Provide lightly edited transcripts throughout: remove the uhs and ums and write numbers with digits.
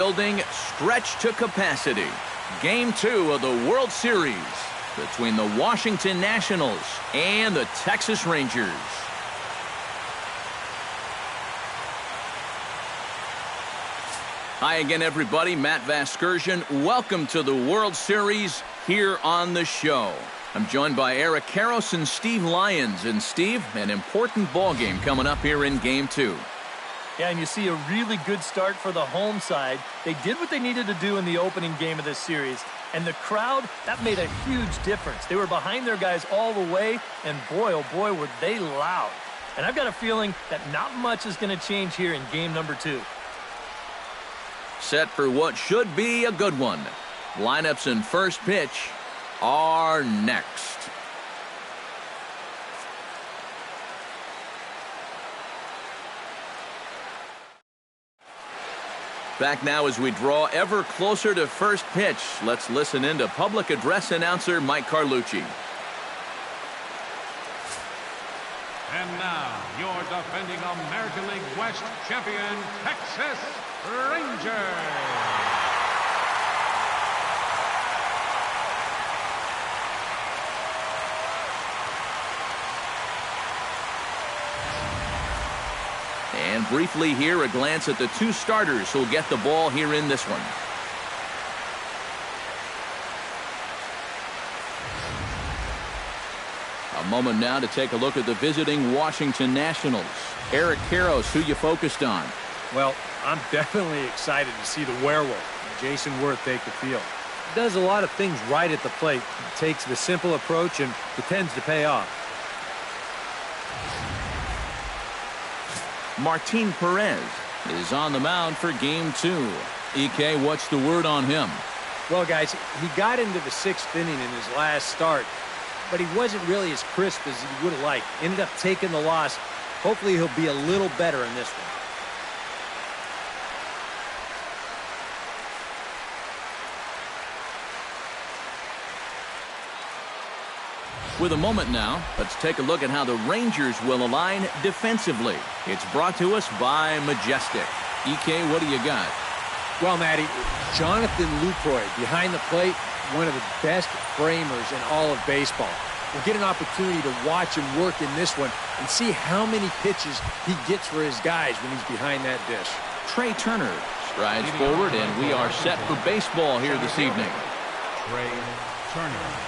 Building stretched to capacity. Game 2 of the World Series between the Washington Nationals and the Texas Rangers. Hi again, everybody. Matt Vasgersian. Welcome to the World Series here on the show. I'm joined by Eric Karros and Steve Lyons. And Steve, an important ball game coming up here in Game 2. Yeah, and you see a really good start for the home side. They did what they needed to do in the opening game of this series. And the crowd, that made a huge difference. They were behind their guys all the way, and boy, oh boy, were they loud. And I've got a feeling that not much is going to change here in game number 2. Set for what should be a good one. Lineups and first pitch are next. Back now as we draw ever closer to first pitch. Let's listen in to public address announcer Mike Carlucci. And now, your defending American League West champion, Texas Rangers. And briefly here, a glance at the two starters who'll get the ball here in this one. A moment now to take a look at the visiting Washington Nationals. Eric Karros, who you focused on? Well, I'm definitely excited to see the werewolf, Jason Worth, take the field. He does a lot of things right at the plate. He takes the simple approach and pretends to pay off. Martin Perez is on the mound for Game 2. EK, what's the word on him? Well, guys, he got into the 6th inning in his last start, but he wasn't really as crisp as he would have liked. Ended up taking the loss. Hopefully he'll be a little better in this one. With a moment now, let's take a look at how the Rangers will align defensively. It's brought to us by Majestic. EK, what do you got? Well, Matty, Jonathan Lucroy behind the plate, one of the best framers in all of baseball. We'll get an opportunity to watch him work in this one and see how many pitches he gets for his guys when he's behind that dish. Trey Turner strides forward, and we are set for baseball here this evening. Trey Turner.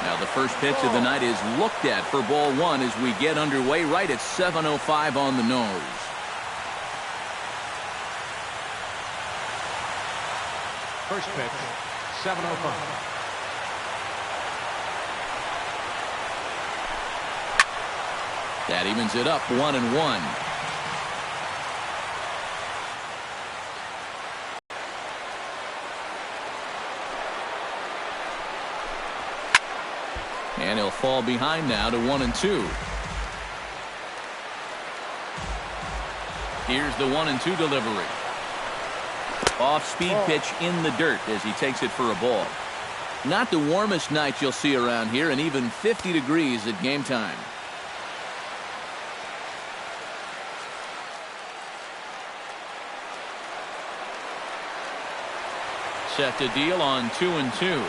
Now the first pitch of the night is looked at for ball 1 as we get underway right at 7:05 on the nose. First pitch, 7:05. That evens it up 1-1. And he'll fall behind now to 1-2. Here's the 1-2 delivery. Off-speed pitch in the dirt as he takes it for a ball. Not the warmest night you'll see around here, and even 50 degrees at game time. Set to deal on 2-2.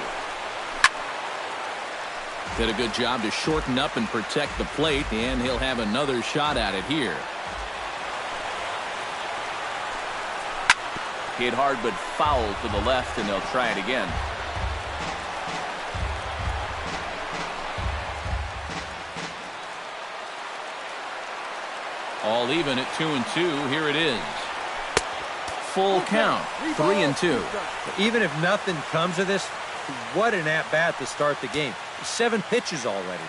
Did a good job to shorten up and protect the plate, and he'll have another shot at it here. Hit hard but foul to the left, and they'll try it again. All even at 2-2. Here it is. Full count, 3-2. Even if nothing comes of this, what an at-bat to start the game. 7 pitches already.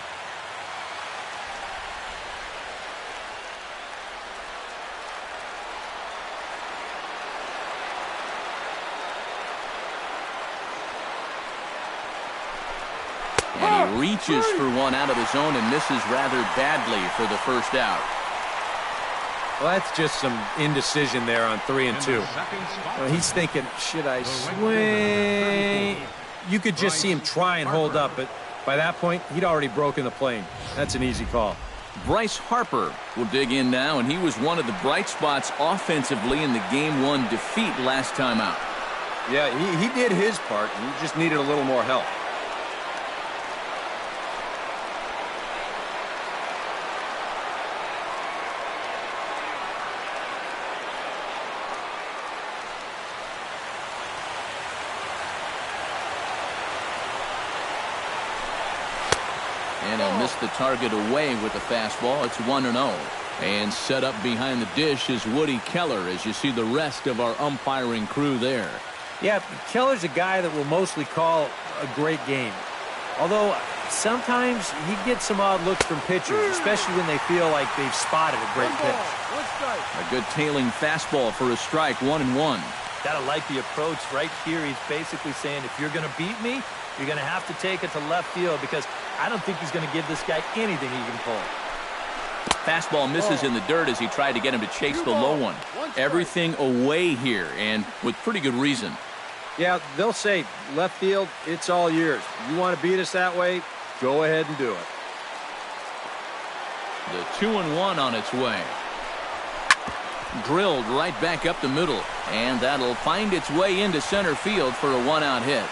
And he reaches for one out of his own and misses rather badly for the first out. Well, that's just some indecision there on 3-2. Well, he's thinking, should I swing? You could just see him try and hold up, but by that point, he'd already broken the plane. That's an easy call. Bryce Harper will dig in now, and he was one of the bright spots offensively in the Game 1 defeat last time out. Yeah, he did his part. He just needed a little more help. And he'll miss the target away with the fastball. It's 1-0. And set up behind the dish is Woody Keller as you see the rest of our umpiring crew there. Yeah, Keller's a guy that will mostly call a great game. Although sometimes he gets some odd looks from pitchers, especially when they feel like they've spotted a great pitch. A good tailing fastball for a strike, 1-1. Gotta like the approach right here. He's basically saying, if you're gonna beat me, you're gonna have to take it to left field, because I don't think he's gonna give this guy anything he can pull. Fastball misses in the dirt as he tried to get him to chase the low one. Everything away here, and with pretty good reason. Yeah, they'll say, left field, it's all yours. You want to beat us that way, go ahead and do it. The 2-1 on its way. Drilled right back up the middle, and that'll find its way into center field for a one-out hit.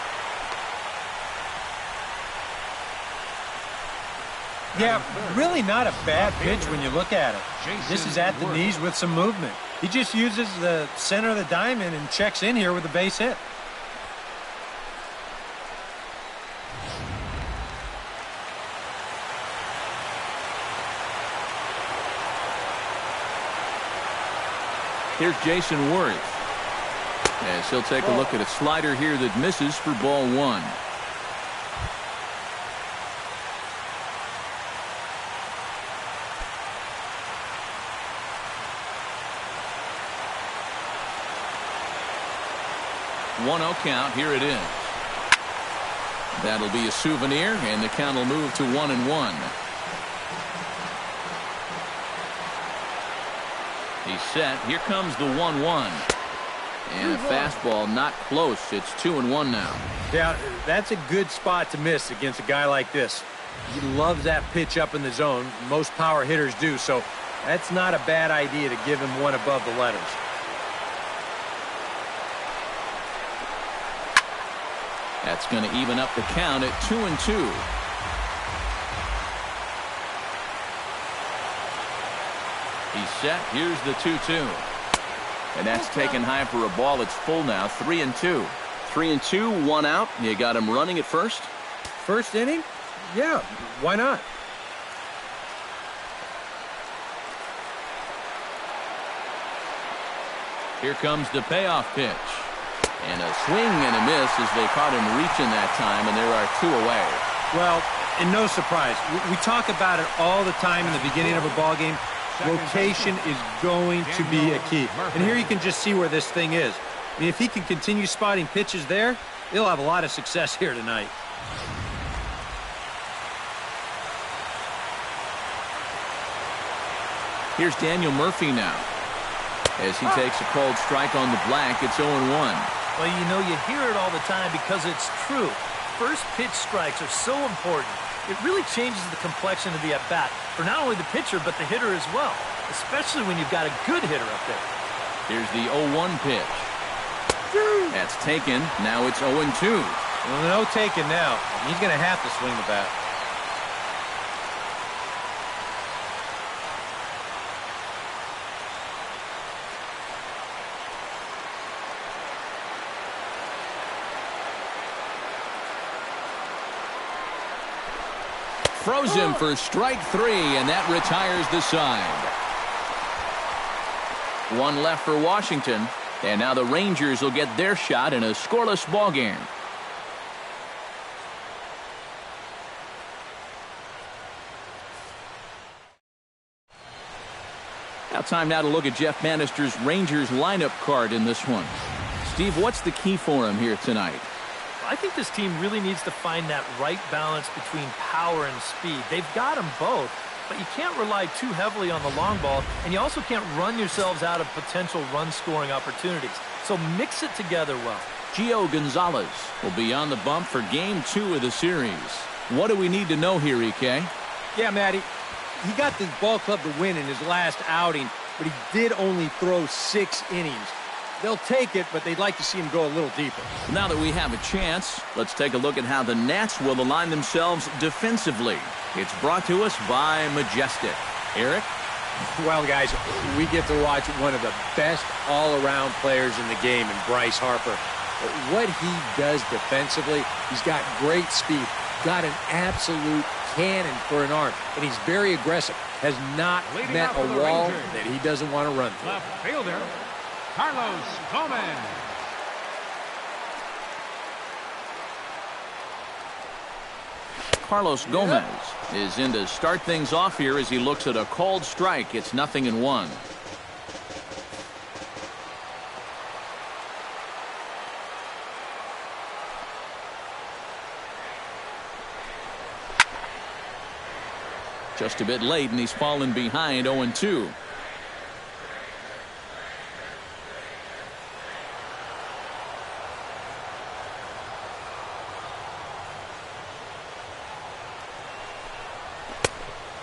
Yeah, really not a bad pitch when you look at it. This is at the knees with some movement. He just uses the center of the diamond and checks in here with a base hit. Here's Jason Worth, as he'll take a look at a slider here that misses for ball one. One 0 count. Here it is. That'll be a souvenir, and the count will move to 1-1. He's set. Here comes the 1-1. And a fastball not close. It's 2-1 now. Yeah, that's a good spot to miss against a guy like this. He loves that pitch up in the zone. Most power hitters do, so that's not a bad idea to give him one above the letters. That's going to even up the count at 2-2. He's set. Here's the 2-2. And that's taken high for a ball. It's full now. 3-2. 3-2, one out. You got him running at first. First inning? Yeah, why not? Here comes the payoff pitch. And a swing and a miss as they caught him reaching that time, and there are two away. Well, and no surprise. We talk about it all the time in the beginning of a ball game. Location is going to be a key. And here you can just see where this thing is. I mean, if he can continue spotting pitches there, he'll have a lot of success here tonight. Here's Daniel Murphy now. As he takes a cold strike on the black, it's 0-1. Well, you know, you hear it all the time because it's true. First pitch strikes are so important. It really changes the complexion of the at-bat for not only the pitcher, but the hitter as well, especially when you've got a good hitter up there. Here's the 0-1 pitch. That's taken. Now it's 0-2. Well, no taking now. He's going to have to swing the bat. Throws him for strike three, and that retires the side. One left for Washington, and now the Rangers will get their shot in a scoreless ball game. Now time now to look at Jeff Bannister's Rangers lineup card in this one. Steve, what's the key for him here tonight? I think this team really needs to find that right balance between power and speed. They've got them both, but you can't rely too heavily on the long ball, and you also can't run yourselves out of potential run-scoring opportunities. So mix it together well. Gio Gonzalez will be on the bump for Game 2 of the series. What do we need to know here, EK? Yeah, Matty. he got the ball club to win in his last outing, but he did only throw 6 innings. They'll take it, but they'd like to see him go a little deeper. Now that we have a chance, let's take a look at how the Nats will align themselves defensively. It's brought to us by Majestic. Eric? Well, guys, we get to watch one of the best all-around players in the game in Bryce Harper. What he does defensively, he's got great speed, got an absolute cannon for an arm, and he's very aggressive. Has not met a wall that he doesn't want to run through. Left fielder, Carlos Gomez. Carlos Gomez is in to start things off here as he looks at a called strike. It's 0-1. Just a bit late, and he's fallen behind 0-2.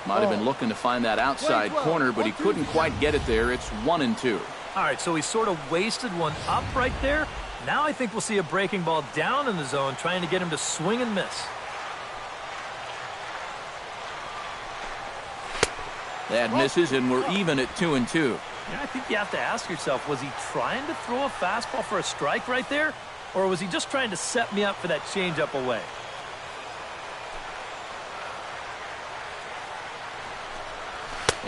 Might have been looking to find that outside corner, but he couldn't quite get it there. It's 1-2. All right, so he sort of wasted one up right there. Now I think we'll see a breaking ball down in the zone, trying to get him to swing and miss. That misses, and we're even at 2-2. Yeah, I think you have to ask yourself, was he trying to throw a fastball for a strike right there? Or was he just trying to set me up for that changeup away?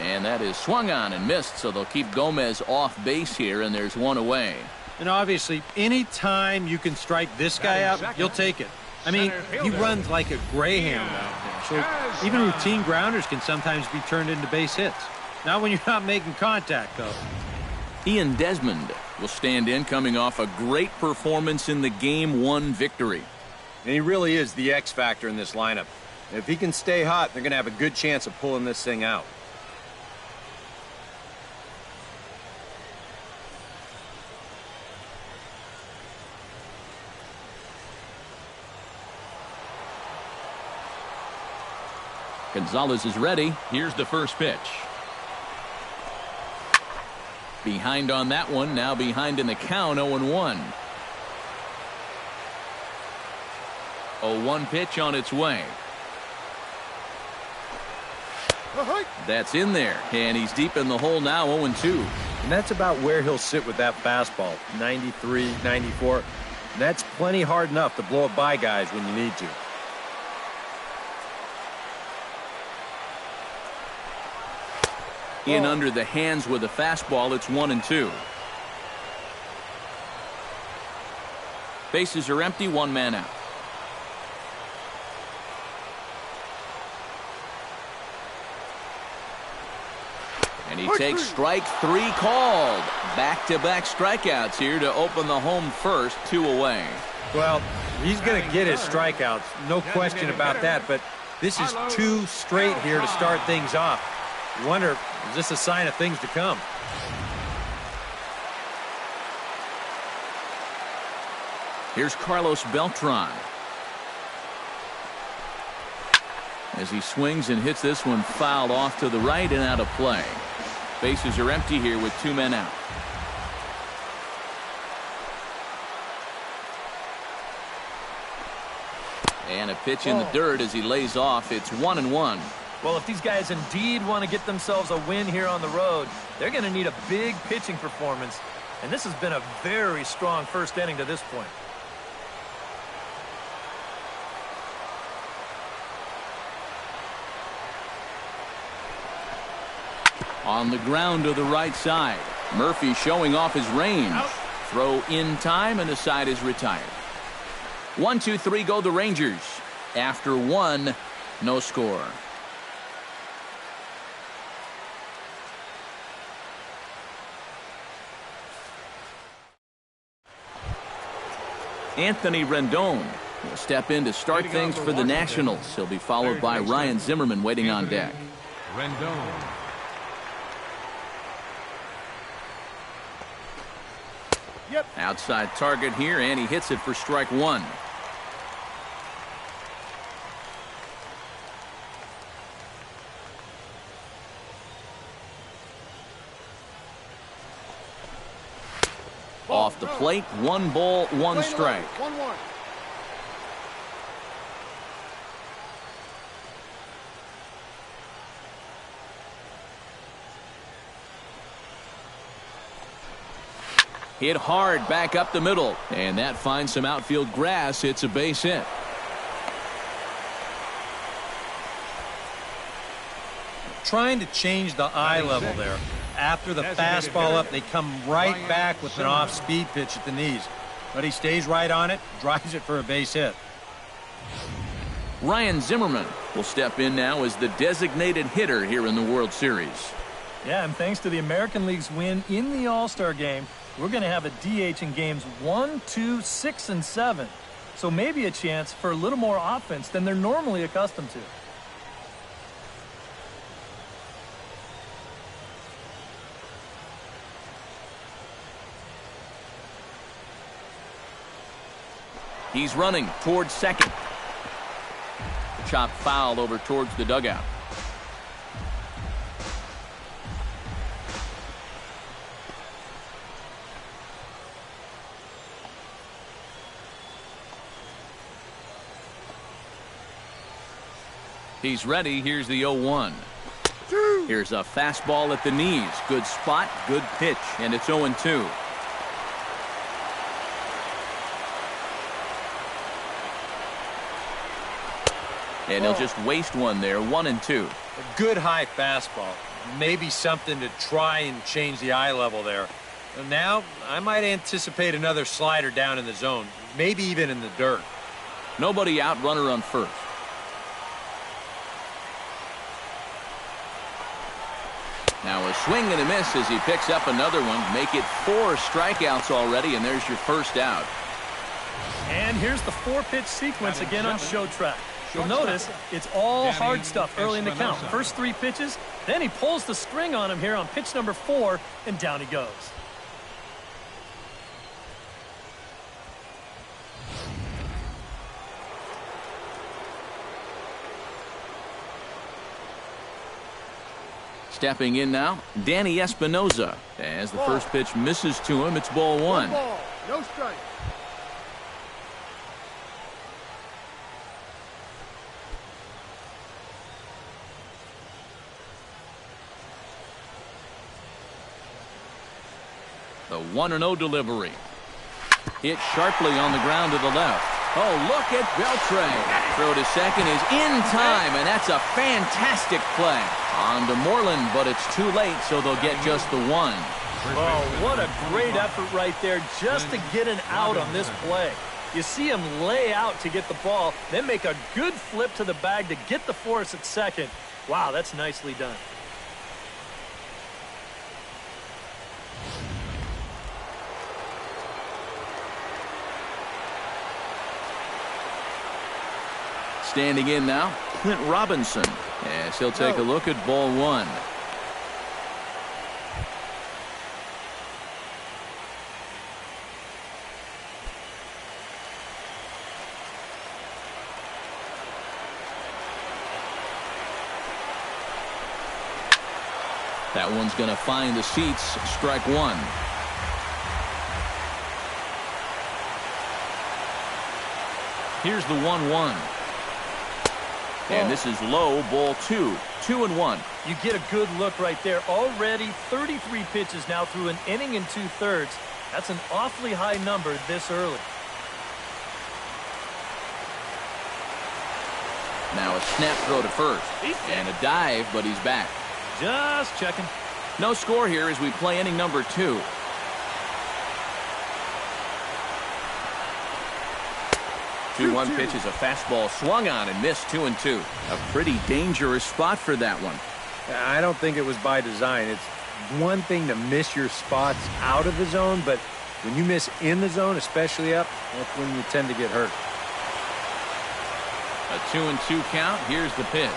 And that is swung on and missed, so they'll keep Gomez off base here, and there's one away. And obviously, any time you can strike this guy out, you'll take it. I mean, he runs like a greyhound out there. So even routine grounders can sometimes be turned into base hits. Not when you're not making contact, though. Ian Desmond will stand in, coming off a great performance in the Game 1 victory. And he really is the X factor in this lineup. If he can stay hot, they're going to have a good chance of pulling this thing out. Gonzalez is ready. Here's the first pitch. Behind on that one. Now behind in the count. 0-1. 0-1 pitch on its way. That's in there. And he's deep in the hole now. 0-2. And that's about where he'll sit with that fastball. 93, 94. And that's plenty hard enough to blow it by guys when you need to. In under the hands with a fastball. It's 1-2. Bases are empty. One man out. And he takes strike 3 called. Back-to-back strikeouts here to open the home first. 2 away. Well, he's going to get his strikeouts. No question about that. But this is 2 straight here to start things off. You wonder, is this a sign of things to come? Here's Carlos Beltran. As he swings and hits this one fouled off to the right and out of play. Bases are empty here with 2 men out. And a pitch in the dirt as he lays off. It's 1-1. Well, if these guys indeed want to get themselves a win here on the road, they're going to need a big pitching performance. And this has been a very strong first inning to this point. On the ground to the right side. Murphy showing off his range. Throw in time, and the side is retired. 1-2-3 go the Rangers. After 1, no score. Anthony Rendon will step in to start things for the Nationals. He'll be followed by Ryan Zimmerman waiting on deck. Rendon. Outside target here, and he hits it for strike 1. Off the plate, 1 ball, 1 strike. 1-1. Hit hard back up the middle, and that finds some outfield grass. It's a base hit. Trying to change the eye level there. After the fastball up, they come right back with an off-speed pitch at the knees. But he stays right on it, drives it for a base hit. Ryan Zimmerman will step in now as the designated hitter here in the World Series. Yeah, and thanks to the American League's win in the All-Star game, we're going to have a DH in games 1, 2, 6, and 7. So maybe a chance for a little more offense than they're normally accustomed to. He's running towards second. Chop foul over towards the dugout. He's ready. Here's the 0-1. Here's a fastball at the knees. Good spot, good pitch, and it's 0-2. And he'll just waste one there, 1-2. A good high fastball. Maybe something to try and change the eye level there. And now, I might anticipate another slider down in the zone. Maybe even in the dirt. Nobody out, runner on first. Now a swing and a miss as he picks up another one. Make it 4 strikeouts already, and there's your first out. And here's the 4-pitch sequence again on Show Track. You'll notice it's all hard stuff early in the count. First 3 pitches, then he pulls the string on him here on pitch number 4, and down he goes. Stepping in now, Danny Espinoza. As the first pitch misses to him, it's ball 1. 1 ball, no strike. The 1-0 delivery. Hit sharply on the ground to the left. Oh, look at Beltre. Throw to second is in time, and that's a fantastic play. On to Moreland, but it's too late, so they'll get just the 1. Oh, what a great effort right there just to get an out on this play. You see him lay out to get the ball, then make a good flip to the bag to get the force at second. Wow, that's nicely done. Standing in now, Clint Robinson. As he'll take a look at ball 1. That one's going to find the seats. Strike 1. Here's the 1-1. And this is low, ball 2. 2-1. You get a good look right there. Already 33 pitches now through an inning and 2/3. That's an awfully high number this early. Now a snap throw to first. And a dive, but he's back. Just checking. No score here as we play inning number 2. One pitch is a fastball swung on and missed 2-2. A pretty dangerous spot for that one. I don't think it was by design. It's one thing to miss your spots out of the zone, but when you miss in the zone, especially up, that's when you tend to get hurt. A 2-2 count. Here's the pitch.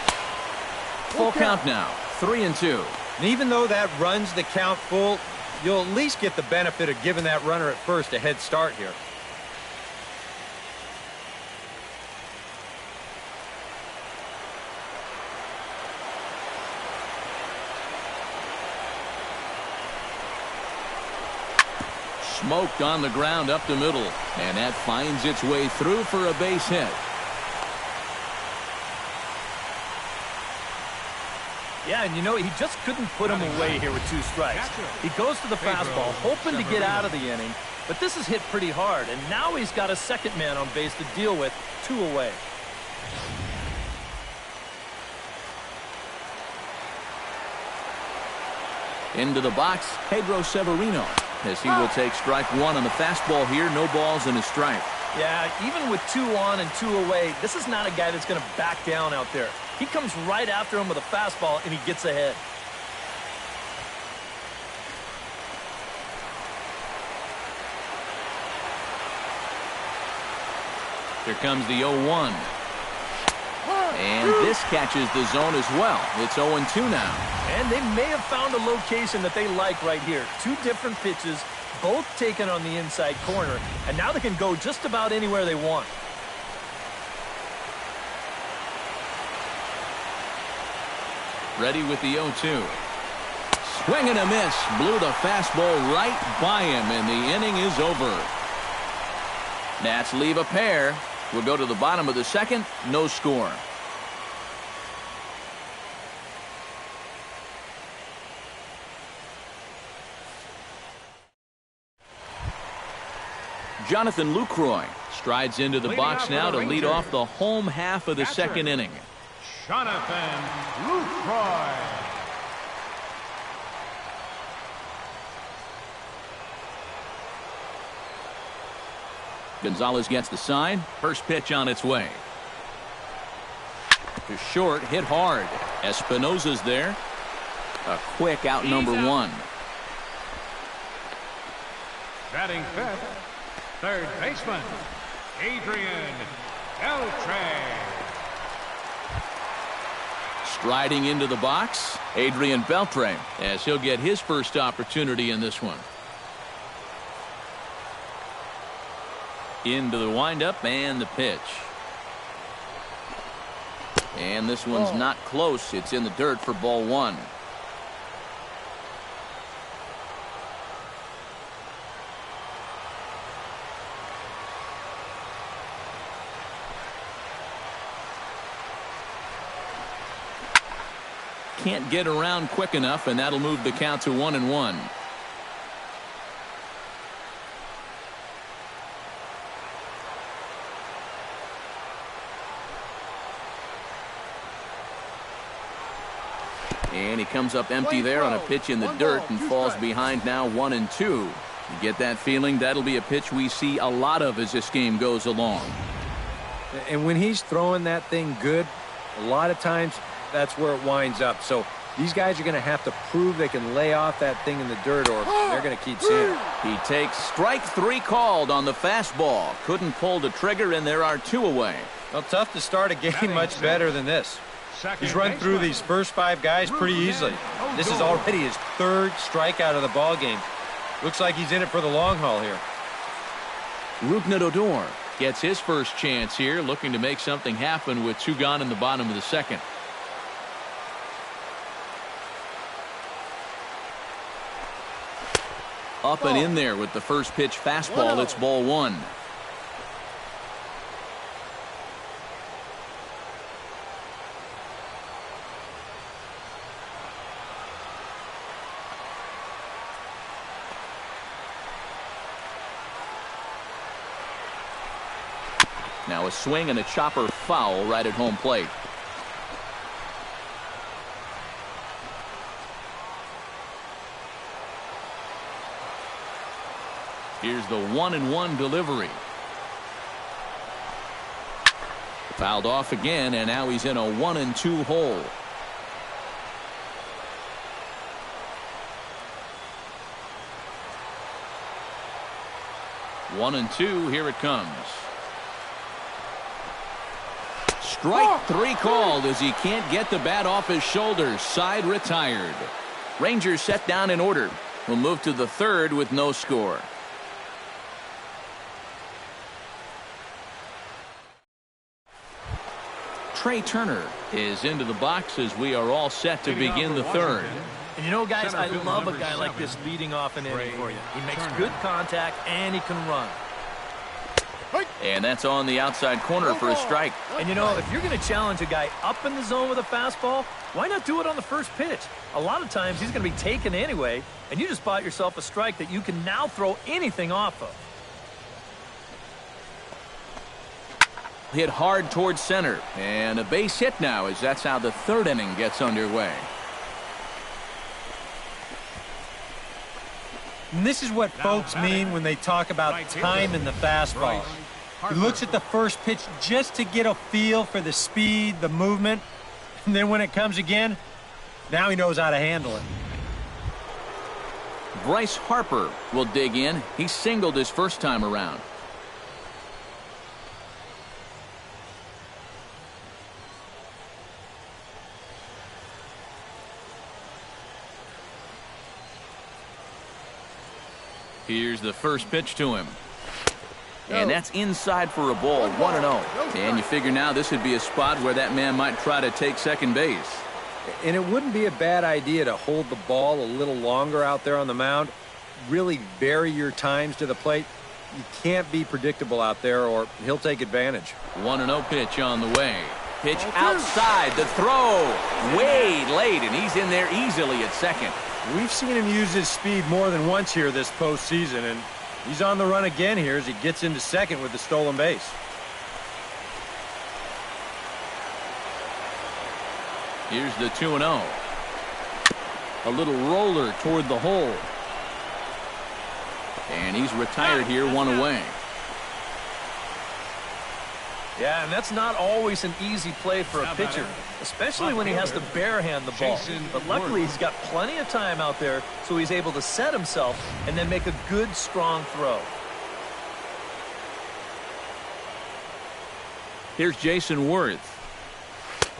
Full count now. 3-2. And even though that runs the count full, you'll at least get the benefit of giving that runner at first a head start here. Smoked on the ground up the middle. And that finds its way through for a base hit. Yeah, and you know, he just couldn't put him away here with 2 strikes. He goes to the fastball, hoping to get out of the inning, but this is hit pretty hard, and now he's got a second man on base to deal with, 2 away. Into the box, Pedro Severino, as he will take strike 1 on the fastball here. No balls and a strike. Yeah, even with 2 on and 2 away, this is not a guy that's going to back down out there. He comes right after him with a fastball, and he gets ahead. Here comes the 0-1. And this catches the zone as well. It's 0-2 now. And they may have found a location that they like right here. 2 different pitches, both taken on the inside corner, and now they can go just about anywhere they want. Ready with the 0-2. Swing and a miss. Blew the fastball right by him, and the inning is over. Nats leave a pair. We'll go to the bottom of the second. No score. Jonathan Lucroy strides into the box now to lead off the home half of the second inning. Jonathan Lucroy. Gonzalez gets the sign. First pitch on its way. To short, hit hard. Espinosa's there. A quick out, number 1. Batting fifth, third baseman, Adrian Beltre. Striding into the box, Adrian Beltre, as he'll get his first opportunity in this one. Into the windup and the pitch. And this one's not close. It's in the dirt for ball 1. Can't get around quick enough, and that'll move the count to 1-1. And he comes up empty there on a pitch in the dirt and falls behind now 1-2. You get that feeling that'll be a pitch we see a lot of as this game goes along. And when he's throwing that thing good, a lot of times that's where it winds up. So these guys are going to have to prove they can lay off that thing in the dirt, or they're going to keep seeing it. He takes strike 3 called on the fastball. Couldn't pull the trigger, and there are 2 away. Well, tough to start a game much better than this. He's run through these first 5 guys pretty easily. This is already his 3rd strikeout of the ball game. Looks like he's in it for the long haul here. Rougned Odor gets his first chance here, looking to make something happen with 2 gone in the bottom of the second. Up and in there with the first pitch fastball. It's ball 1. Now a swing and a chopper foul right at home plate. Here's the 1-1 delivery. Fouled off again, and now he's in a 1-2 hole. One and two, here it comes. Strike 3 called as he can't get the bat off his shoulders. Side retired. Rangers set down in order. We'll move to the 3rd with no score. Trey Turner is into the box as we are all set to begin the 3rd. And you know, guys, I Center field love a number guy like 7, this leading off an inning for you. He makes Turner. good contact, and he can run. And that's on the outside corner for a strike. And you know, if you're going to challenge a guy up in the zone with a fastball, why not do it on the first pitch? A lot of times he's going to be taken anyway, and you just bought yourself a strike that you can now throw anything off of. Hit hard towards center, and a base hit now as that's how the third inning gets underway. And this is what folks mean when they talk about time in the fastball. He looks at the first pitch just to get a feel for the speed, the movement, and then when it comes again, now he knows how to handle it. Bryce Harper will dig in. He singled his first time around. Here's the first pitch to him. And that's inside for a ball, 1-0. And you figure now this would be a spot where that man might try to take second base. And it wouldn't be a bad idea to hold the ball a little longer out there on the mound. Really vary your times to the plate. You can't be predictable out there or he'll take advantage. 1-0 pitch on the way. Pitch outside, the throw. Way late, and he's in there easily at second. We've seen him use his speed more than once here this postseason, and he's on the run again here as he gets into second with the stolen base. Here's the 2-0. A little roller toward the hole. And he's retired here, one away. Yeah, and that's not always an easy play for a pitcher, especially when he has to barehand the ball. But luckily, he's got plenty of time out there, so he's able to set himself and then make a good, strong throw. Here's Jason Worth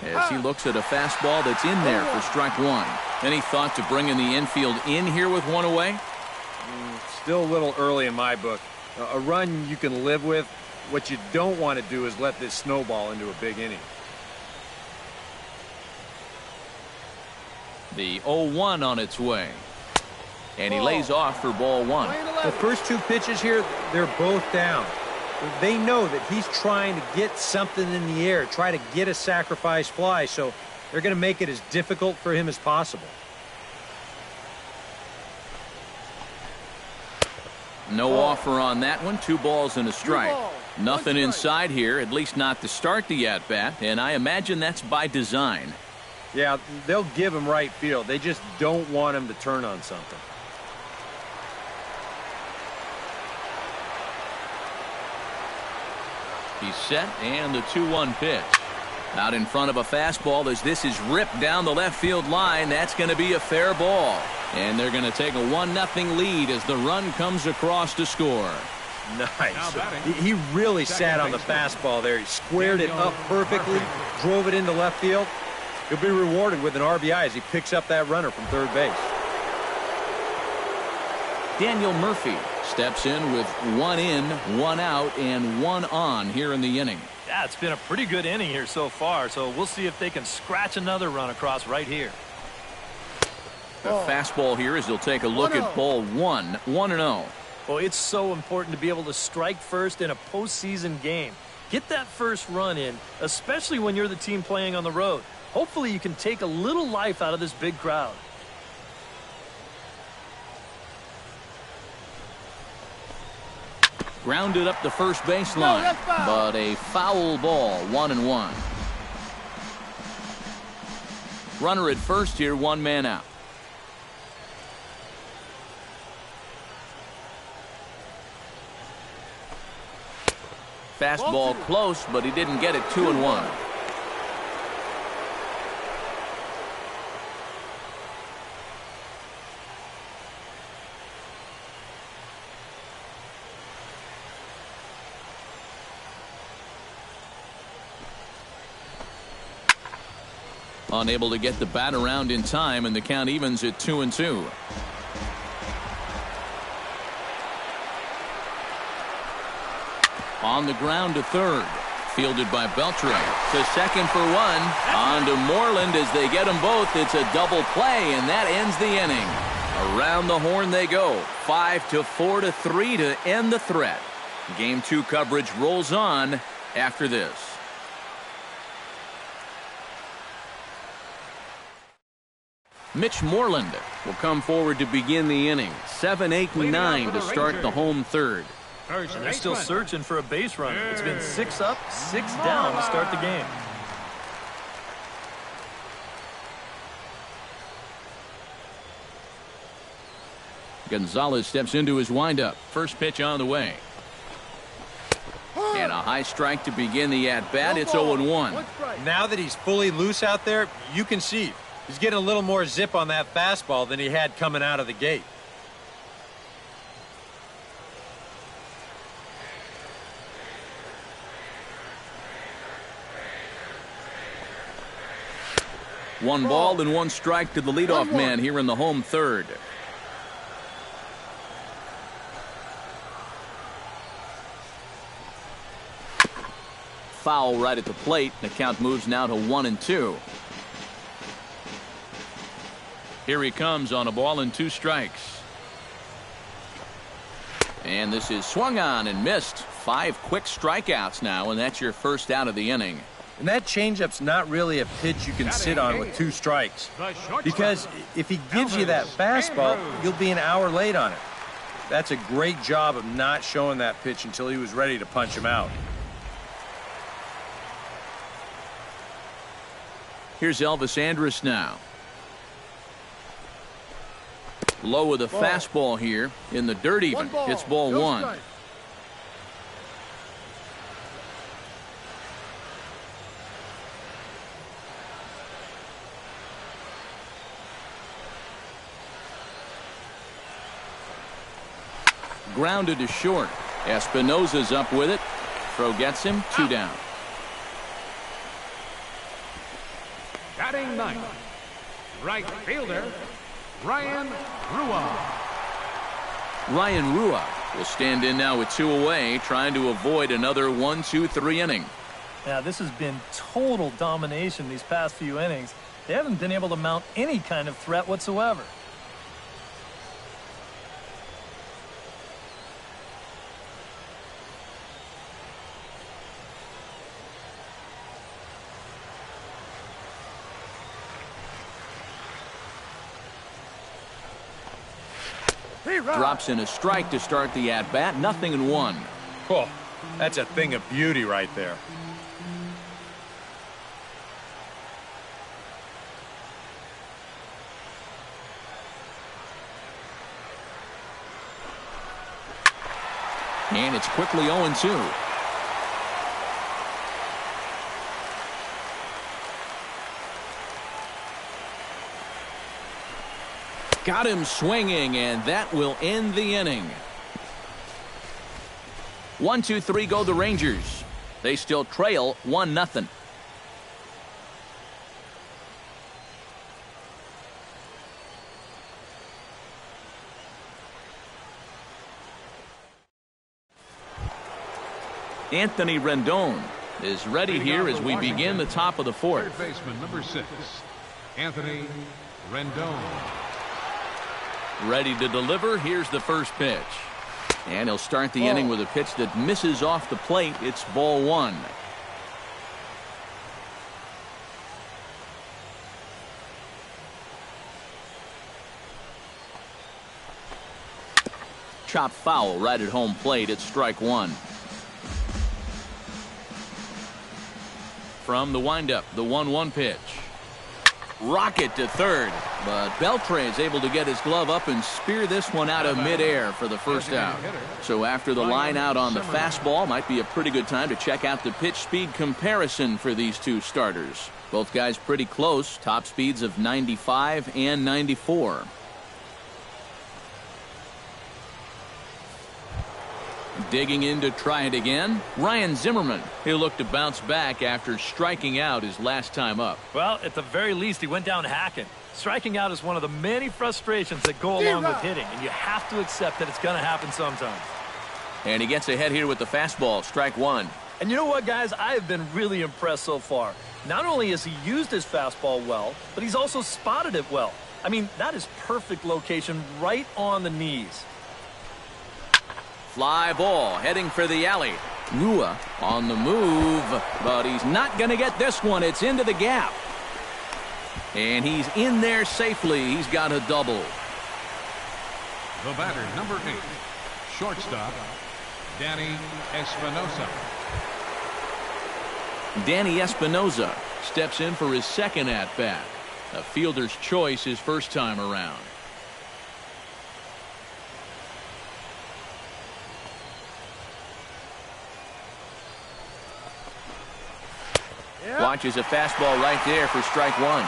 as he looks at a fastball that's in there for strike one. Any thought to bringing the infield in here with one away? Still a little early in my book. A run you can live with. What you don't want to do is let this snowball into a big inning. The 0-1 on its way. And he lays off for ball one. The first two pitches here, they're both down. They know that he's trying to get something in the air, try to get a sacrifice fly, so they're going to make it as difficult for him as possible. No offer on that one. 2 balls and a strike. Nothing inside here, at least not to start the at-bat, and I imagine that's by design. Yeah, they'll give him right field. They just don't want him to turn on something. He's set, and the 2-1 pitch. Out in front of a fastball as this is ripped down the left field line. That's going to be a fair ball. And they're going to take a 1-0 lead as the run comes across to score. Nice. He really sat on the fastball there. He squared it up perfectly, drove it into left field. He'll be rewarded with an RBI as he picks up that runner from third base. Daniel Murphy steps in with 1 in, 1 out, and 1 on here in the inning. Yeah, it's been a pretty good inning here so far, so we'll see if they can scratch another run across right here. The fastball here as he'll take a look at ball 1, 1-0. Well, it's so important to be able to strike first in a postseason game. Get that first run in, especially when you're the team playing on the road. Hopefully you can take a little life out of this big crowd. Grounded up the first baseline, but a foul ball, 1-1. Runner at first here, 1 man out. Fastball close, but he didn't get it. 2-1. Unable to get the bat around in time, and the count evens at 2-2. On the ground to third. Fielded by Beltre to second for one. On to Moreland as they get them both. It's a double play, and that ends the inning. Around the horn they go. 5-4-3 to end the threat. Game 2 coverage rolls on after this. Mitch Moreland will come forward to begin the inning. 7, 8, and 9 to start the home third. And they're still searching for a base runner. It's been 6 up, 6 down to start the game. Gonzalez steps into his windup. First pitch on the way. And a high strike to begin the at-bat. It's 0-1. Now that he's fully loose out there, you can see he's getting a little more zip on that fastball than he had coming out of the gate. One ball and one strike to the leadoff man here in the home third. Foul right at the plate. The count moves now to 1-2. Here he comes on a ball and 2 strikes. And this is swung on and missed. 5 quick strikeouts now, and that's your first out of the inning. And that changeup's not really a pitch you can sit on with 2 strikes. Because if he gives you that fastball, you'll be an hour late on it. That's a great job of not showing that pitch until he was ready to punch him out. Here's Elvis Andrus now. Low with a fastball here in the dirt even. It's ball 1. Grounded to short. Espinosa's up with it. Throw gets him. 2 down. Batting ninth, right fielder, Ryan Rua. Ryan Rua will stand in now with 2 away, trying to avoid another 1-2-3 inning. Now, this has been total domination these past few innings. They haven't been able to mount any kind of threat whatsoever. Drops in a strike to start the at-bat. 0-1. Oh, that's a thing of beauty right there. And it's quickly 0-2. Got him swinging, and that will end the inning. 1-2-3 go the Rangers. They still trail 1-0. Anthony Rendon is ready here as we begin the top of the 4th. Third baseman, number 6, Anthony Rendon. Ready to deliver. Here's the first pitch. And he'll start the inning with a pitch that misses off the plate. It's ball 1. Chop foul right at home plate. It's strike 1. From the windup, the 1-1 pitch. Rocket to third, but Beltre is able to get his glove up and spear this one out of midair for the first out. So after the line out on the fastball, might be a pretty good time to check out the pitch speed comparison for these 2 starters. Both guys pretty close, top speeds of 95 and 94. Digging in to try it again, Ryan Zimmerman. He'll look to bounce back after striking out his last time up. Well, at the very least, he went down hacking. Striking out is one of the many frustrations that go along with hitting, and you have to accept that it's going to happen sometimes. And he gets ahead here with the fastball, strike 1. And you know what, guys? I have been really impressed so far. Not only has he used his fastball well, but he's also spotted it well. I mean, that is perfect location right on the knees. Fly ball heading for the alley. Rua on the move, but he's not going to get this one. It's into the gap. And he's in there safely. He's got a double. The batter, number 8, shortstop, Danny Espinosa. Danny Espinosa steps in for his second at-bat. A fielder's choice his first time around. Watches a fastball right there for strike one.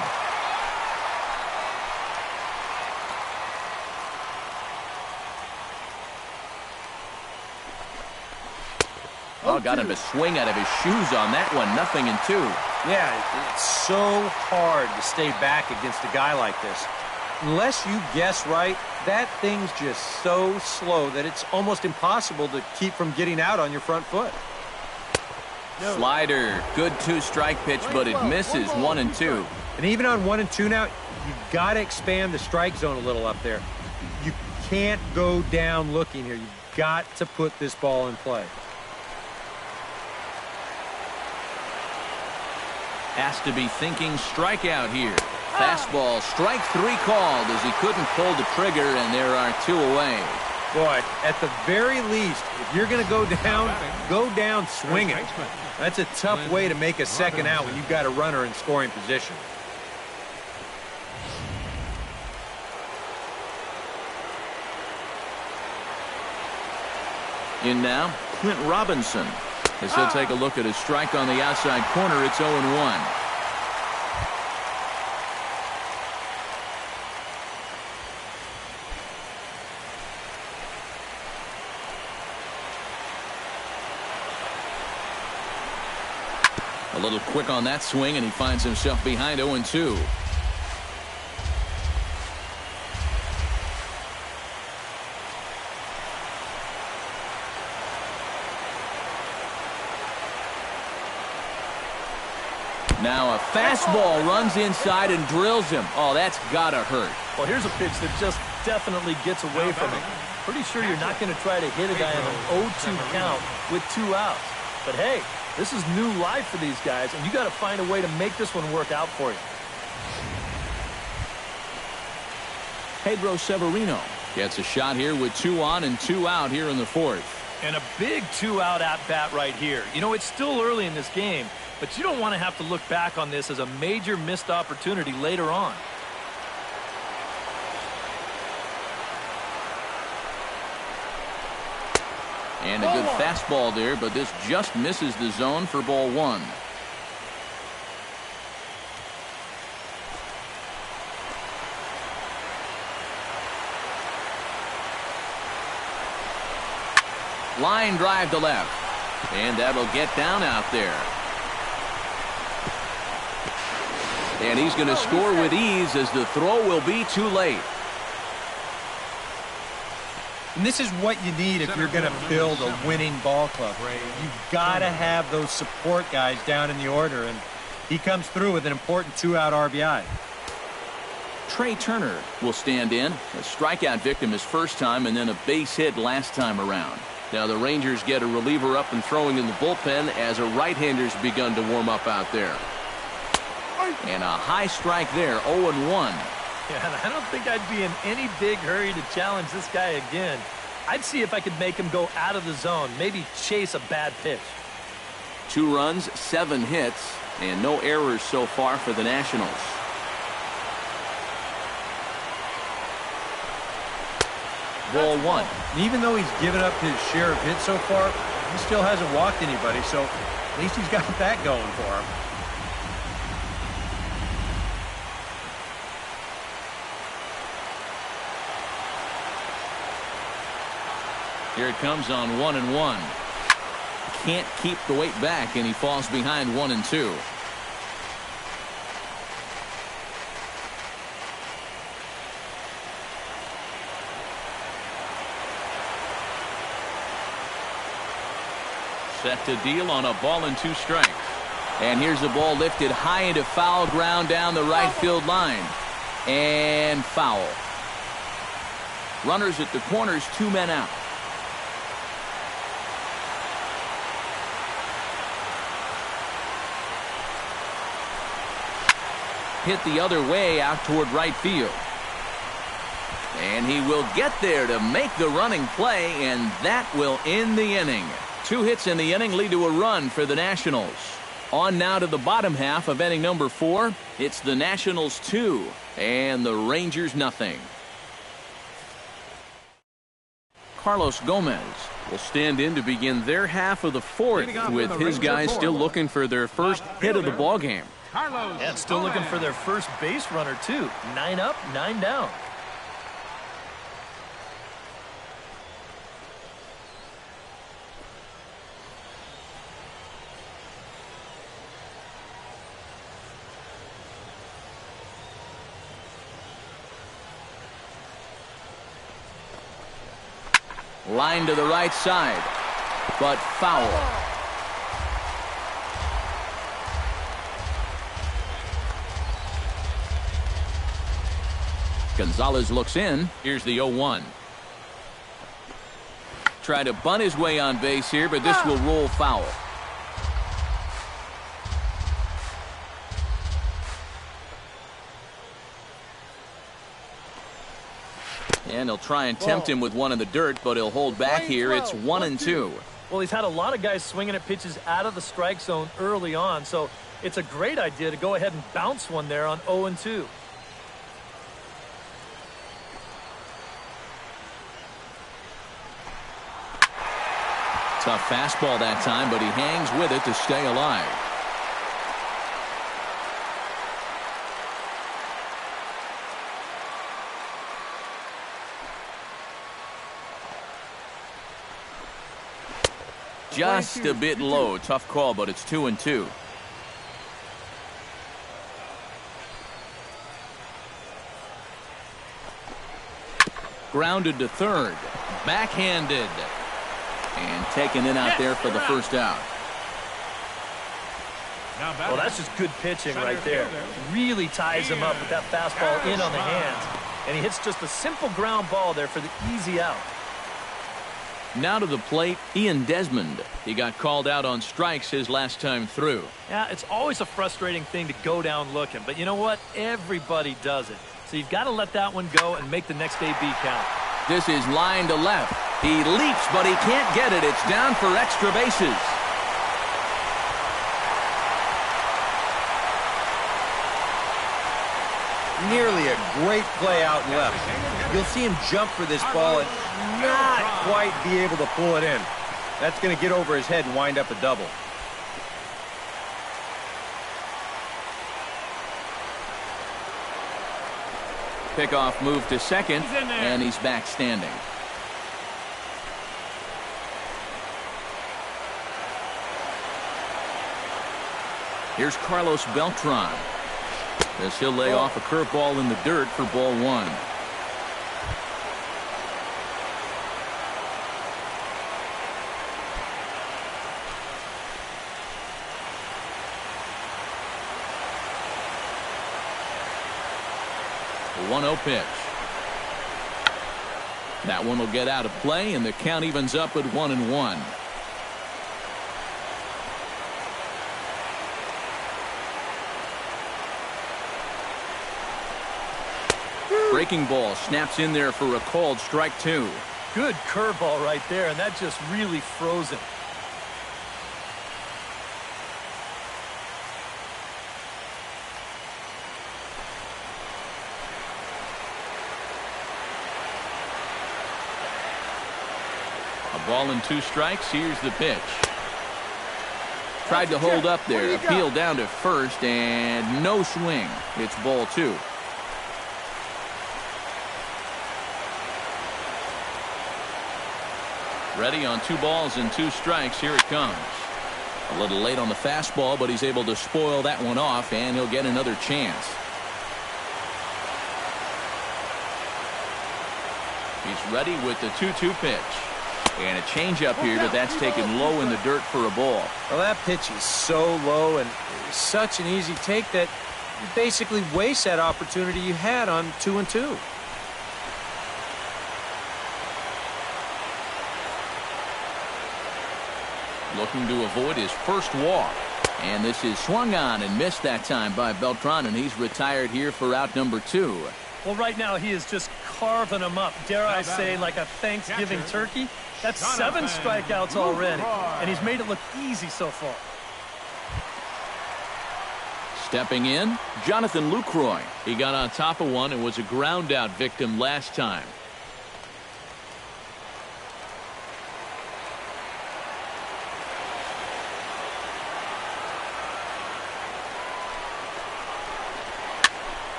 Oh, got him to swing out of his shoes on that one. 0-2. Yeah, it's so hard to stay back against a guy like this. Unless you guess right, that thing's just so slow that it's almost impossible to keep from getting out on your front foot. Slider. Good 2-strike pitch, but it misses. 1-2. And even on 1-2 now, you've got to expand the strike zone a little up there. You can't go down looking here. You've got to put this ball in play. Has to be thinking strikeout here. Fastball, strike 3 called as he couldn't pull the trigger, and there are 2 away. Boy, at the very least, if you're going to go down swinging. That's a tough way to make a second out when you've got a runner in scoring position. In now, Clint Robinson. As he'll take a look at his strike on the outside corner, it's 0-1. A little quick on that swing, and he finds himself behind 0-2. Now a fastball runs inside and drills him. Oh, that's gotta hurt. Well, here's a pitch that just definitely gets away from him. Pretty sure you're not going to try to hit a guy in an 0-2 count with 2 outs. But hey, this is new life for these guys, and you got to find a way to make this one work out for you. Pedro Severino gets a shot here with 2 on and 2 out here in the 4th. And a big 2-out at-bat right here. You know, it's still early in this game, but you don't want to have to look back on this as a major missed opportunity later on. And a good fastball there, but this just misses the zone for ball 1. Line drive to left. And that'll get down out there. And he's going to score with ease as the throw will be too late. And this is what you need if you're going to build a winning ball club. You've got to have those support guys down in the order, and he comes through with an important 2-out RBI. Trey Turner will stand in. A strikeout victim his first time and then a base hit last time around. Now the Rangers get a reliever up and throwing in the bullpen as a right-hander's begun to warm up out there. And a high strike there, 0-1. Yeah, I don't think I'd be in any big hurry to challenge this guy again. I'd see if I could make him go out of the zone, maybe chase a bad pitch. 2 runs, 7 hits, and no errors so far for the Nationals. Ball 1. Even though he's given up his share of hits so far, he still hasn't walked anybody, so at least he's got that going for him. Here it comes on 1-1. Can't keep the weight back, and he falls behind 1-2. Set to deal on a ball and 2 strikes. And here's the ball lifted high into foul ground down the right field line. And foul. Runners at the corners, 2 men out. Hit the other way out toward right field. And he will get there to make the running play, and that will end the inning. 2 hits in the inning lead to a run for the Nationals. On now to the bottom half of inning number 4. It's the Nationals 2 and the Rangers nothing. Carlos Gomez will stand in to begin their half of the 4th, with his guys still looking for their first hit of the ball game. And still looking for their first base runner too. 9 up, 9 down. Line to the right side, but foul. Gonzalez looks in. Here's the 0-1. Try to bunt his way on base here, but this will roll foul. And he'll try and tempt him with one in the dirt, but he'll hold back here. It's 1-2. Well, he's had a lot of guys swinging at pitches out of the strike zone early on, so it's a great idea to go ahead and bounce one there on 0-2. Tough fastball that time, but he hangs with it to stay alive. Just a bit low. Tough call, but it's 2-2. Grounded to third. Backhanded. And taken in out there for the first out. Well, that's just good pitching right there. Really ties him up with that fastball in on the hands. And he hits just a simple ground ball there for the easy out. Now to the plate, Ian Desmond. He got called out on strikes his last time through. Yeah, it's always a frustrating thing to go down looking. But you know what? Everybody does it. So you've got to let that one go and make the next AB count. This is line to left. He leaps, but he can't get it. It's down for extra bases. Nearly a great play out left. You'll see him jump for this ball and not quite be able to pull it in. That's going to get over his head and wind up a double. Pickoff move to second, and he's back standing. Here's Carlos Beltran. As he'll lay off a curveball in the dirt for ball 1. The 1-0 pitch. That one will get out of play, and the count evens up at 1-1. Breaking ball snaps in there for a called strike 2. Good curveball right there, and that just really froze him. A ball and 2 strikes. Here's the pitch. Tried to hold up there. Appeal down to first, and no swing. It's ball 2. Ready on 2 balls and 2 strikes. Here it comes. A little late on the fastball, but he's able to spoil that one off, and he'll get another chance. He's ready with the 2-2 pitch. And a changeup here, but that's taken low in the dirt for a ball. Well, that pitch is so low and such an easy take that you basically waste that opportunity you had on 2-2. Looking to avoid his first walk. And this is swung on and missed that time by Beltran, and he's retired here for out number 2. Well, right now he is just carving them up. Dare I say, like a Thanksgiving turkey? That's 7 strikeouts already, and he's made it look easy so far. Stepping in, Jonathan Lucroy. He got on top of one and was a ground out victim last time.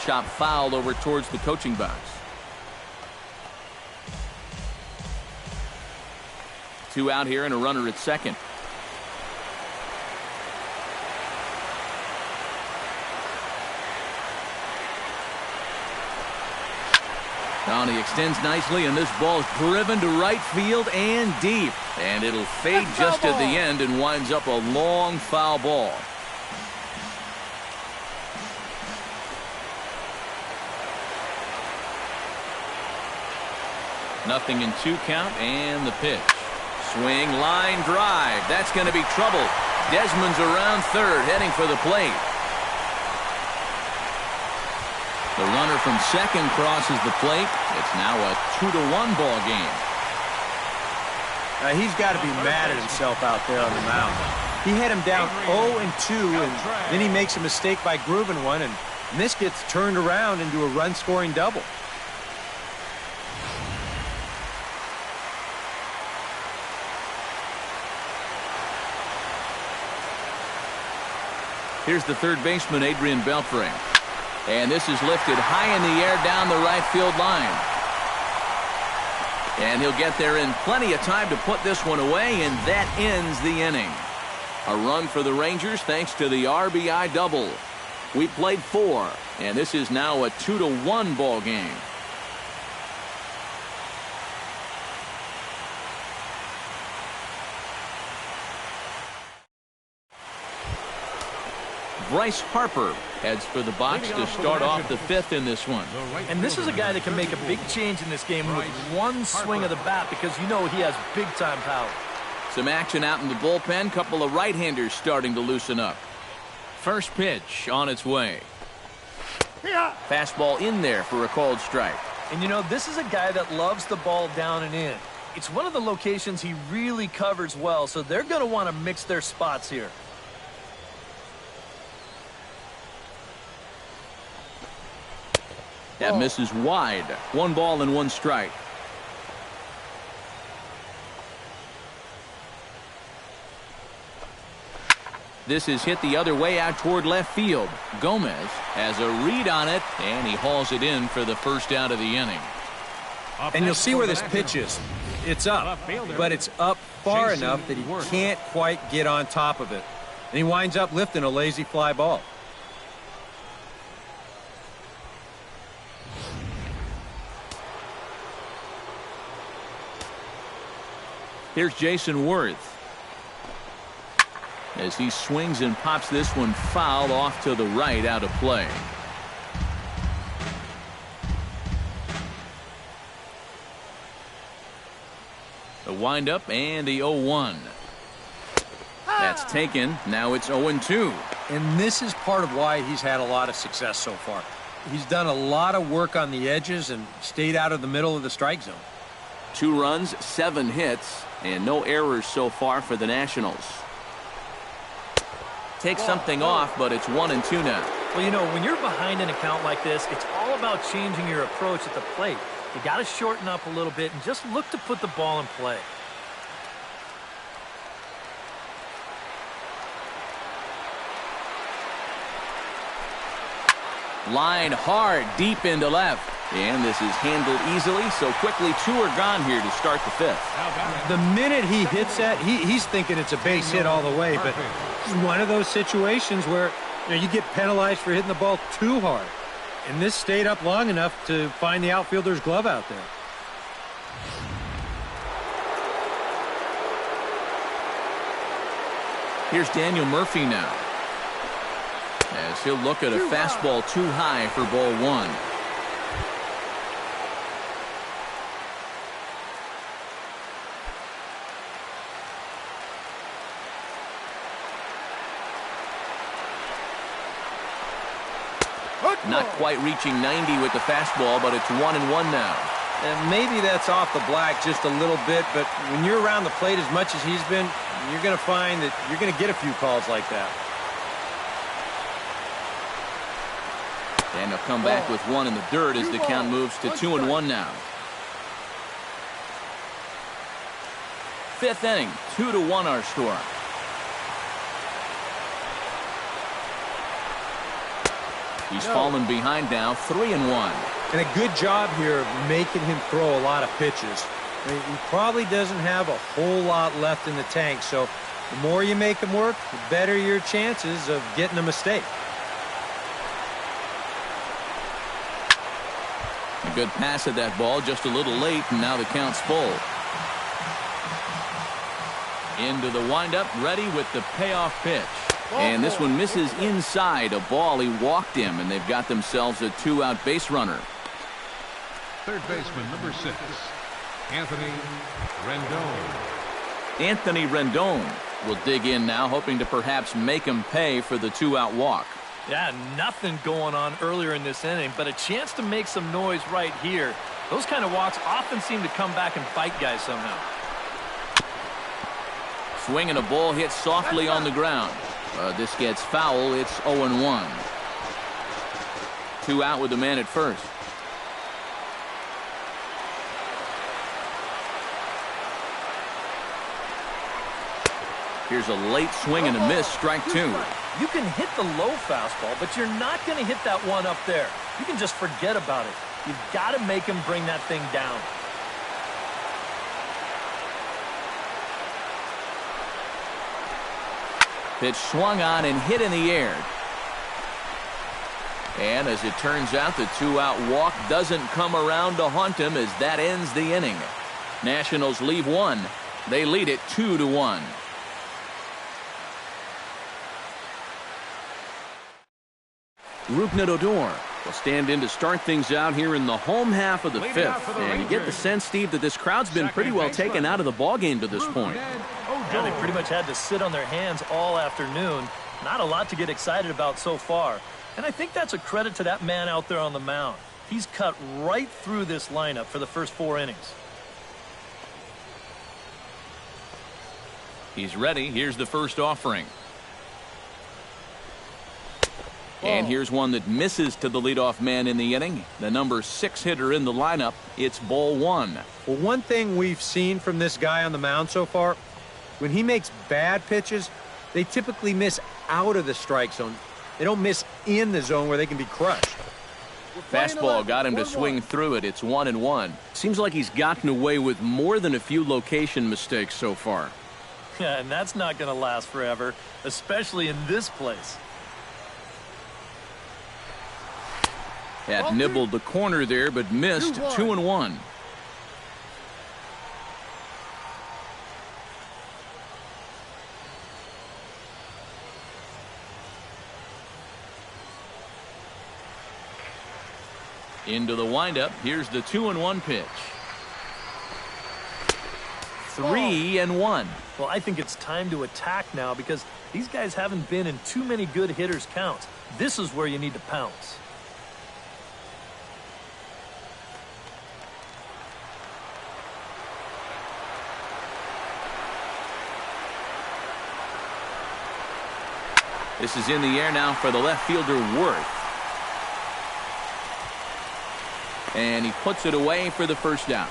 Chop foul over towards the coaching box. 2 out here and a runner at second. Downey extends nicely, and this ball is driven to right field and deep. And it'll fade just at the end and winds up a long foul ball. Nothing in 2 count, and the pitch. Swing, line drive. That's going to be trouble. Desmond's around third, heading for the plate. The runner from second crosses the plate. It's now a 2-1 ball game. He's got to be mad at himself out there on the mound. He had him down 0-2, and then he makes a mistake by grooving one, and this gets turned around into a run-scoring double. Here's the third baseman, Adrian Beltre. And this is lifted high in the air down the right field line. And he'll get there in plenty of time to put this one away, and that ends the inning. A run for the Rangers thanks to the RBI double. We played 4, and this is now a 2-1 ball game. Bryce Harper heads for the box to start off the 5th in this one. And this is a guy that can make a big change in this game with one swing of the bat, because you know he has big-time power. Some action out in the bullpen. Couple of right-handers starting to loosen up. First pitch on its way. Fastball in there for a called strike. And you know, this is a guy that loves the ball down and in. It's one of the locations he really covers well, so they're going to want to mix their spots here. That misses wide. 1 ball and 1 strike. This is hit the other way out toward left field. Gomez has a read on it, and he hauls it in for the first out of the inning. And you'll see where this pitch is. It's up, but it's up far enough that he can't quite get on top of it. And he winds up lifting a lazy fly ball. Here's Jason Worth as he swings and pops this one foul off to the right, out of play. The windup and the 0-1. That's taken. Now it's 0-2. And this is part of why he's had a lot of success so far. He's done a lot of work on the edges and stayed out of the middle of the strike zone. 2 runs, 7 hits, and no errors so far for the Nationals. Takes something off, but it's 1-2 now. Well, you know, when you're behind an account like this, it's all about changing your approach at the plate. You got to shorten up a little bit and just look to put the ball in play. Line hard, deep into left. And this is handled easily, so quickly 2 are gone here to start the 5th. The minute he hits that, he's thinking it's a base hit all the way, but it's one of those situations where you get penalized for hitting the ball too hard. And this stayed up long enough to find the outfielder's glove out there. Here's Daniel Murphy now, as he'll look at a fastball too high for ball one. Not quite reaching 90 with the fastball, but it's 1-1 now. And maybe that's off the black just a little bit, but when you're around the plate as much as he's been, you're going to find that you're going to get a few calls like that. And he'll come back with one in the dirt as the count moves to 2-1 now. Fifth inning, 2-1 our score. He's fallen behind now, 3-1. And a good job here of making him throw a lot of pitches. I mean, he probably doesn't have a whole lot left in the tank, so the more you make him work, the better your chances of getting a mistake. A good pass at that ball, just a little late, and now the count's full. Into the windup, ready with the payoff pitch. And this one misses inside a ball. He walked him, and they've got themselves a two-out base runner. Third baseman, number 6, Anthony Rendon. Anthony Rendon will dig in now, hoping to perhaps make him pay for the two-out walk. Yeah, nothing going on earlier in this inning, but a chance to make some noise right here. Those kind of walks often seem to come back and bite guys somehow. Swing and a ball hit softly on the ground. This gets foul. It's 0-1. Two out with the man at first. Here's a late swing and a miss, strike two. You can hit the low fastball, but you're not going to hit that one up there. You can just forget about it. You've got to make him bring that thing down. Pitch swung on and hit in the air. And as it turns out, the two-out walk doesn't come around to haunt him as that ends the inning. Nationals leave one. They lead it 2-1. Rougned Odor will stand in to start things out here in the home half of the fifth. And you get the sense, Steve, that this crowd's been pretty well taken out of the ballgame to this point. Yeah, they pretty much had to sit on their hands all afternoon. Not a lot to get excited about so far. And I think that's a credit to that man out there on the mound. He's cut right through this lineup for the first 4 innings. He's ready. Here's the first offering. And here's one that misses to the leadoff man in the inning. The number 6 hitter in the lineup. It's ball one. Well, one thing we've seen from this guy on the mound so far, when he makes bad pitches, they typically miss out of the strike zone. They don't miss in the zone where they can be crushed. Fastball got him to swing through it. It's 1-1. Seems like he's gotten away with more than a few location mistakes so far. Yeah, and that's not going to last forever, especially in this place. Had nibbled the corner there, but missed. 2-1. Into the windup. Here's the 2-1 pitch. 3-1. Well, I think it's time to attack now because these guys haven't been in too many good hitters' counts. This is where you need to pounce. This is in the air now for the left fielder, Worth. And he puts it away for the first down.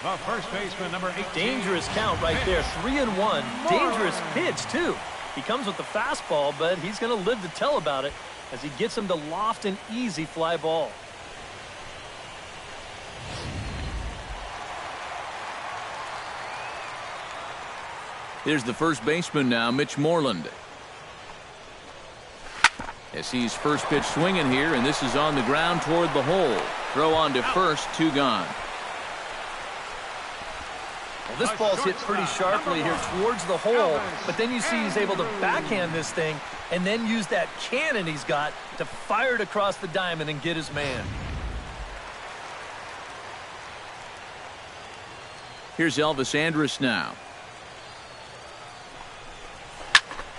The first baseman, number 18. Dangerous count right there. 3-1. Dangerous pitch, too. He comes with the fastball, but he's going to live to tell about it as he gets him to loft an easy fly ball. Here's the first baseman now, Mitch Moreland. As he's first pitch swinging here, and this is on the ground toward the hole. Throw on to first, 2 gone. Well, this ball's hit pretty sharply here towards the hole, but then you see he's able to backhand this thing and then use that cannon he's got to fire it across the diamond and get his man. Here's Elvis Andrus now.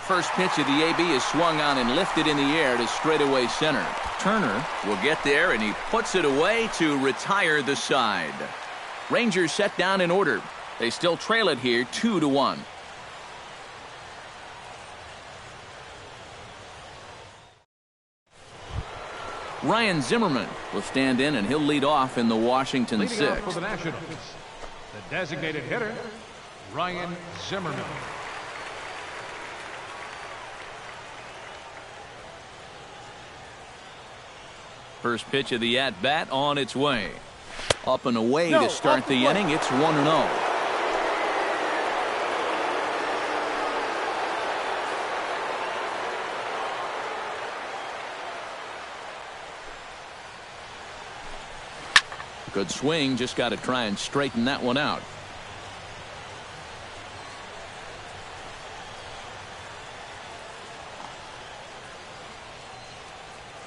First pitch of the AB is swung on and lifted in the air to straightaway center. Turner will get there, and he puts it away to retire the side. Rangers set down in order. They still trail it here 2-1. Ryan Zimmerman will stand in, and he'll lead off in the Washington Leading off for sixth. the Nationals, the designated hitter, Ryan Zimmerman. First pitch of the at-bat on its way. Up and away to start the inning. It's 1-0. Good swing. Just got to try and straighten that one out.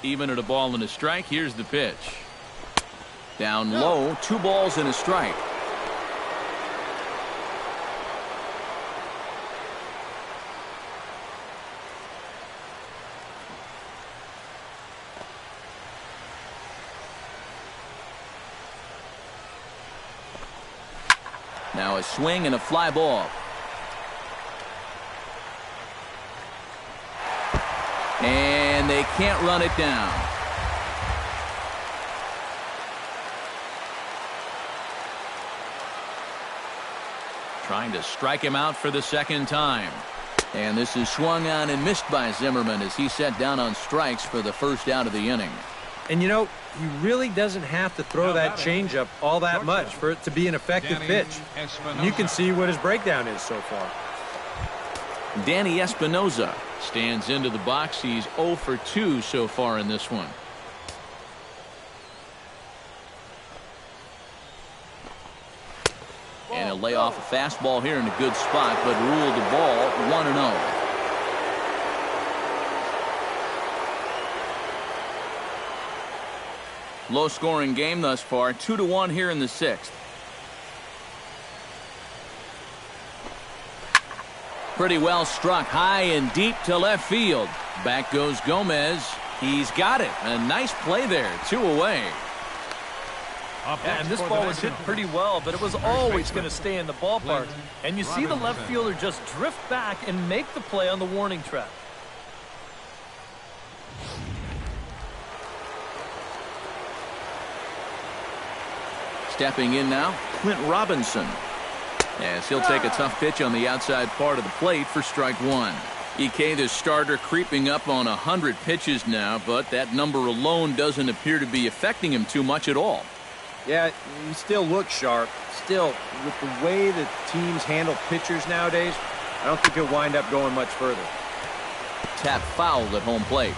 Even at a ball and a strike. Here's the pitch. Down low, 2 balls and a strike. Now a swing and a fly ball. And they can't run it down. Trying to strike him out for the second time. And this is swung on and missed by Zimmerman as he set down on strikes for the first out of the inning. And you know, he really doesn't have to throw that changeup all that much for it to be an effective pitch. And you can see what his breakdown is so far. Danny Espinoza stands into the box. He's 0 for 2 so far in this one. And he'll lay off a fastball here in a good spot, but ruled the ball 1-0. Low scoring game thus far, 2-1 here in the 6th. Pretty well struck high and deep to left field. Back goes Gomez. He's got it. A nice play there. 2 away. And this ball was hit pretty well, but it was always going to stay in the ballpark. And you see the left fielder just drift back and make the play on the warning track. Stepping in now, Clint Robinson. As he'll take a tough pitch on the outside part of the plate for strike 1. EK, the starter, creeping up on 100 pitches now, but that number alone doesn't appear to be affecting him too much at all. Yeah, he still looks sharp. Still, with the way that teams handle pitchers nowadays, I don't think he'll wind up going much further. Tap fouled at home plate.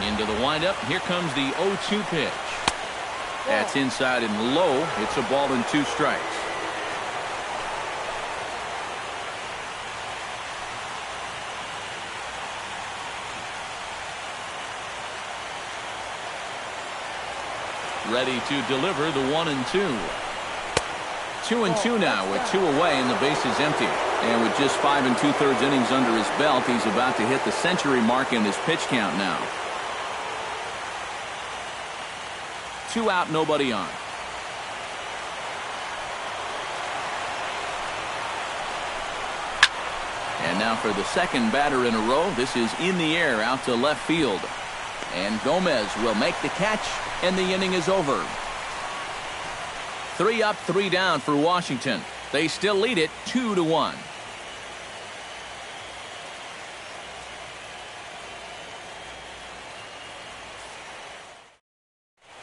Into the windup. Here comes the 0-2 pitch. That's inside and low. It's a ball and 2 strikes. Ready to deliver the 1-2. 2-2 now with 2 away and the base is empty. And with just 5 2/3 innings under his belt, he's about to hit the century mark in his pitch count now. 2 out, nobody on. And now for the second batter in a row. This is in the air out to left field. And Gomez will make the catch, and the inning is over. 3 up, 3 down for Washington. They still lead it 2-1.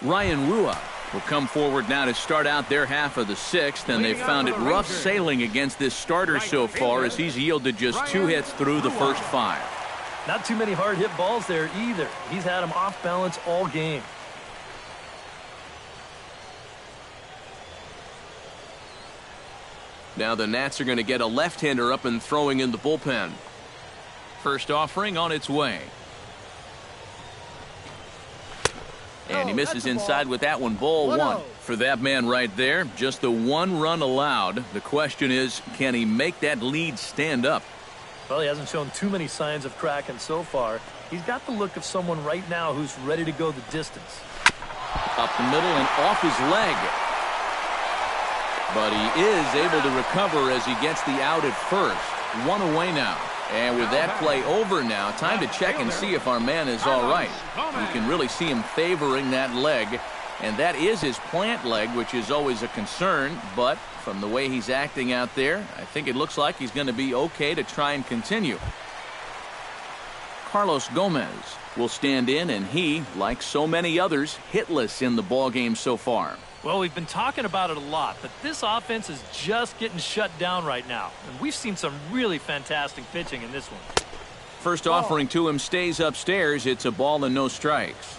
Ryan Rua will come forward now to start out their half of the 6th, and they've found it rough sailing against this starter so far as he's yielded just 2 hits through the first 5. Not too many hard hit balls there either. He's had them off balance all game. Now the Nats are going to get a left-hander up and throwing in the bullpen. First offering on its way. And he misses inside with that one. Ball one. For that man right there, just the one run allowed. The question is, can he make that lead stand up? Well, he hasn't shown too many signs of cracking so far. He's got the look of someone right now who's ready to go the distance. Up the middle and off his leg. But he is able to recover as he gets the out at first. One away now. And with that play over now, time to check and see if our man is all right. You can really see him favoring that leg. And that is his plant leg, which is always a concern. But from the way he's acting out there, I think it looks like he's going to be okay to try and continue. Carlos Gomez will stand in, and he, like so many others, hitless in the ballgame so far. Well, we've been talking about it a lot, but this offense is just getting shut down right now. And we've seen some really fantastic pitching in this one. First offering to him stays upstairs. It's a ball and no strikes.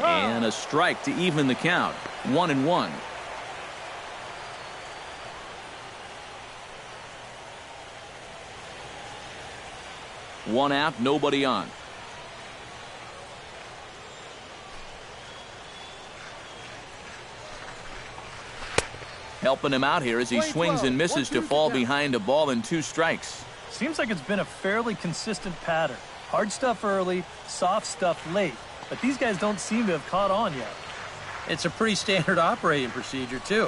And a strike to even the count. 1-1. One out, nobody on. Helping him out here as he swings and misses to fall behind a ball and 2 strikes. Seems like it's been a fairly consistent pattern. Hard stuff early, soft stuff late. But these guys don't seem to have caught on yet. It's a pretty standard operating procedure, too.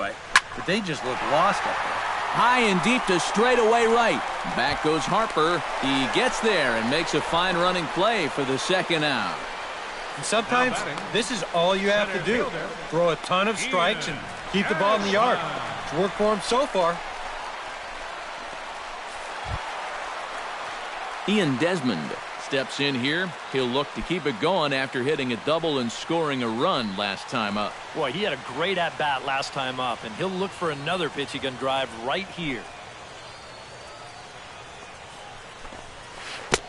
But they just look lost up there. High and deep to straightaway right. Back goes Harper. He gets there and makes a fine running play for the second out. And sometimes this is all you have to do. Throw a ton of strikes and keep the ball in the yard. It's worked for him so far. Ian Desmond steps in here. He'll look to keep it going after hitting a double and scoring a run last time up. Boy, he had a great at-bat last time up, and he'll look for another pitch he can drive right here.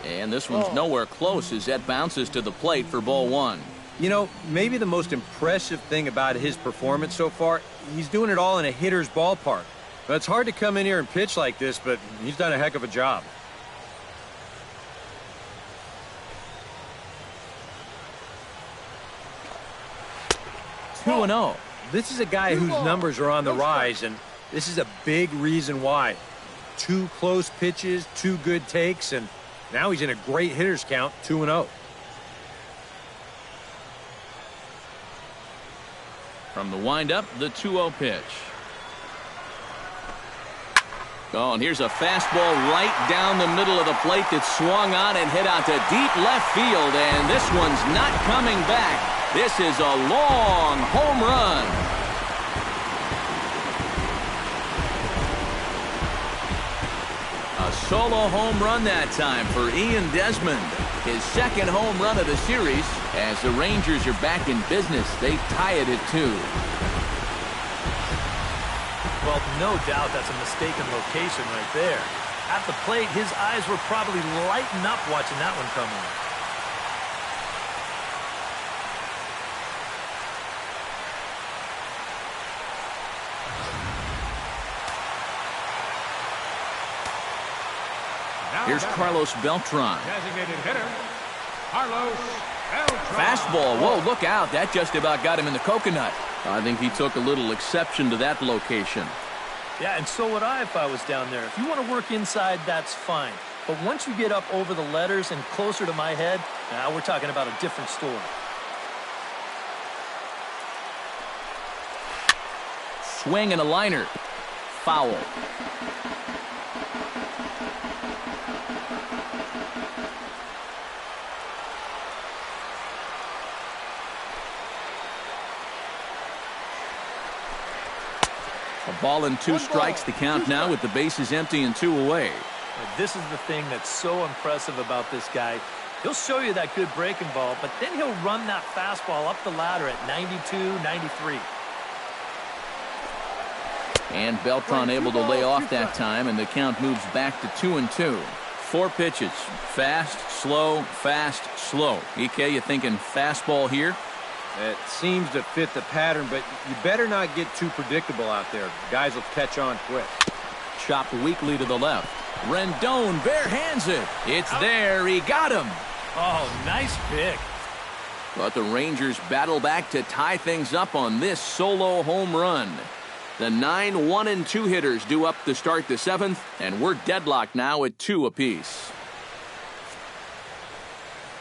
And this one's nowhere close as that bounces to the plate for ball one. You know, maybe the most impressive thing about his performance so far, he's doing it all in a hitter's ballpark. But it's hard to come in here and pitch like this, but he's done a heck of a job. Two and 0. This is a guy whose numbers are on the rise, and this is a big reason why. 2 close pitches, 2 good takes, and now he's in a great hitter's count, 2-0. From the windup, the 2-0 pitch. Oh, and here's a fastball right down the middle of the plate that swung on and hit out to deep left field, and this one's not coming back. This is a long home run. A solo home run that time for Ian Desmond. His second home run of the series as the Rangers are back in business. They tie it at 2. Well, no doubt that's a mistaken location right there. At the plate, his eyes were probably lighting up watching that one come in. Here's Carlos Beltran. Designated hitter, Carlos Beltran. Fastball. Whoa, look out. That just about got him in the coconut. I think he took a little exception to that location. Yeah, and so would I if I was down there. If you want to work inside, that's fine. But once you get up over the letters and closer to my head, now we're talking about a different story. Swing and a liner. Foul. A ball and 2 strikes to count now with the bases empty and 2 away. This is the thing that's so impressive about this guy. He'll show you that good breaking ball, but then he'll run that fastball up the ladder at 92, 93. And Beltran able to lay off that time, and the count moves back to 2-2. 4 pitches. Fast, slow, fast, slow. EK, you thinking fastball here? It seems to fit the pattern, but you better not get too predictable out there. Guys will catch on quick. Chopped weakly to the left. Rendon barehands it. It's there. He got him. Oh, nice pick. But the Rangers battle back to tie things up on this solo home run. The 9-1-2 hitters due up to start the 7th, and we're deadlocked now at 2 apiece.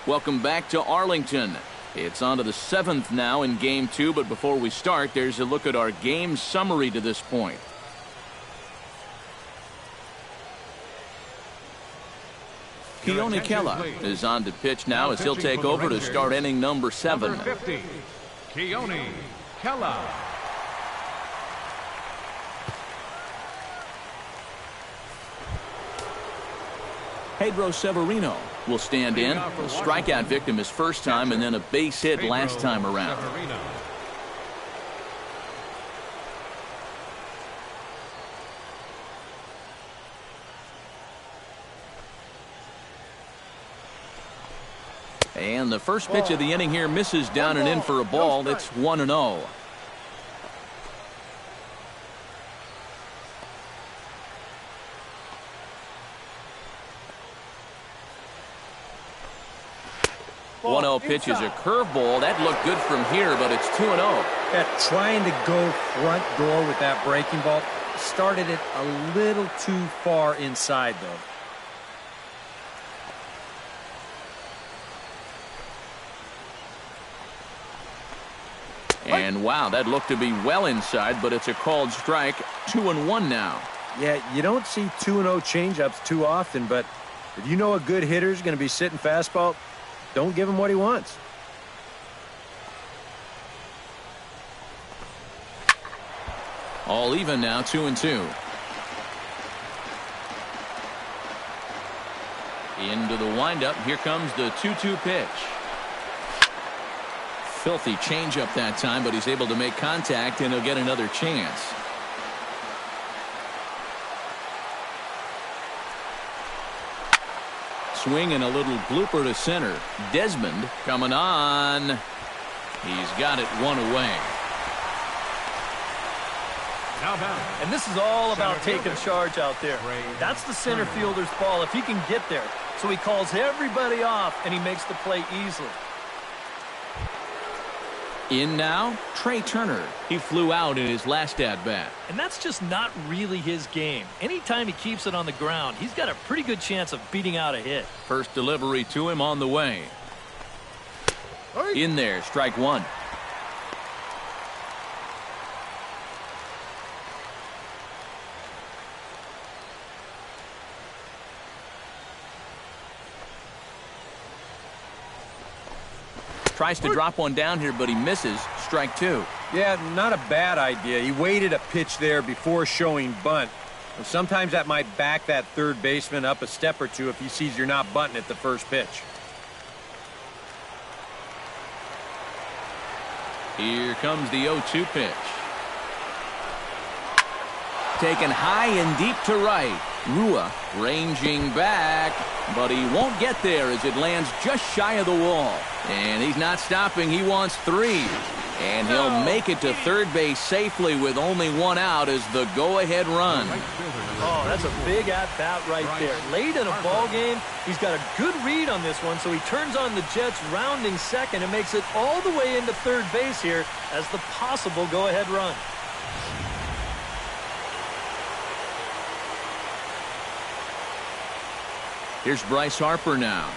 Welcome back to Arlington. It's on to the 7th now in Game 2, but before we start, there's a look at our game summary to this point. Keone Kela is on to pitch now as he'll take over to start inning number 7. Number 50, Keone Kela. Pedro Severino will stand in. A strikeout victim his first time and then a base hit last time around. And the first pitch of the inning here misses down and in for a ball. It's 1-0. Pitch is a curveball. That looked good from here, but it's 2-0. Yeah, trying to go front door with that breaking ball. Started it a little too far inside, though. And wow, that looked to be well inside, but it's a called strike. 2-1 now. Yeah, you don't see 2-0 changeups too often, but if you know a good hitter's going to be sitting fastball, don't give him what he wants. All even now, 2-2. Into the windup. Here comes the 2-2 pitch. Filthy changeup that time, but he's able to make contact, and he'll get another chance. Swing and a little blooper to center. Desmond coming on. He's got it one away. And this is all about taking charge out there. That's the center fielder's ball if he can get there. So he calls everybody off, and he makes the play easily. In now, Trey Turner. He flew out in his last at-bat. And that's just not really his game. Anytime he keeps it on the ground, he's got a pretty good chance of beating out a hit. First delivery to him on the way. In there, strike one. Tries to drop one down here, but he misses. Strike two. Yeah, not a bad idea. He waited a pitch there before showing bunt. And sometimes that might back that third baseman up a step or two if he sees you're not bunting at the first pitch. Here comes the 0-2 pitch. Taken high and deep to right. Rua ranging back, but he won't get there as it lands just shy of the wall. And he's not stopping. He wants three. And he'll make it to third base safely with only one out as the go-ahead run. Oh, that's a big at-bat right there. Late in a ball game, he's got a good read on this one, so he turns on the Jets rounding second and makes it all the way into third base here as the possible go-ahead run. Here's Bryce Harper now.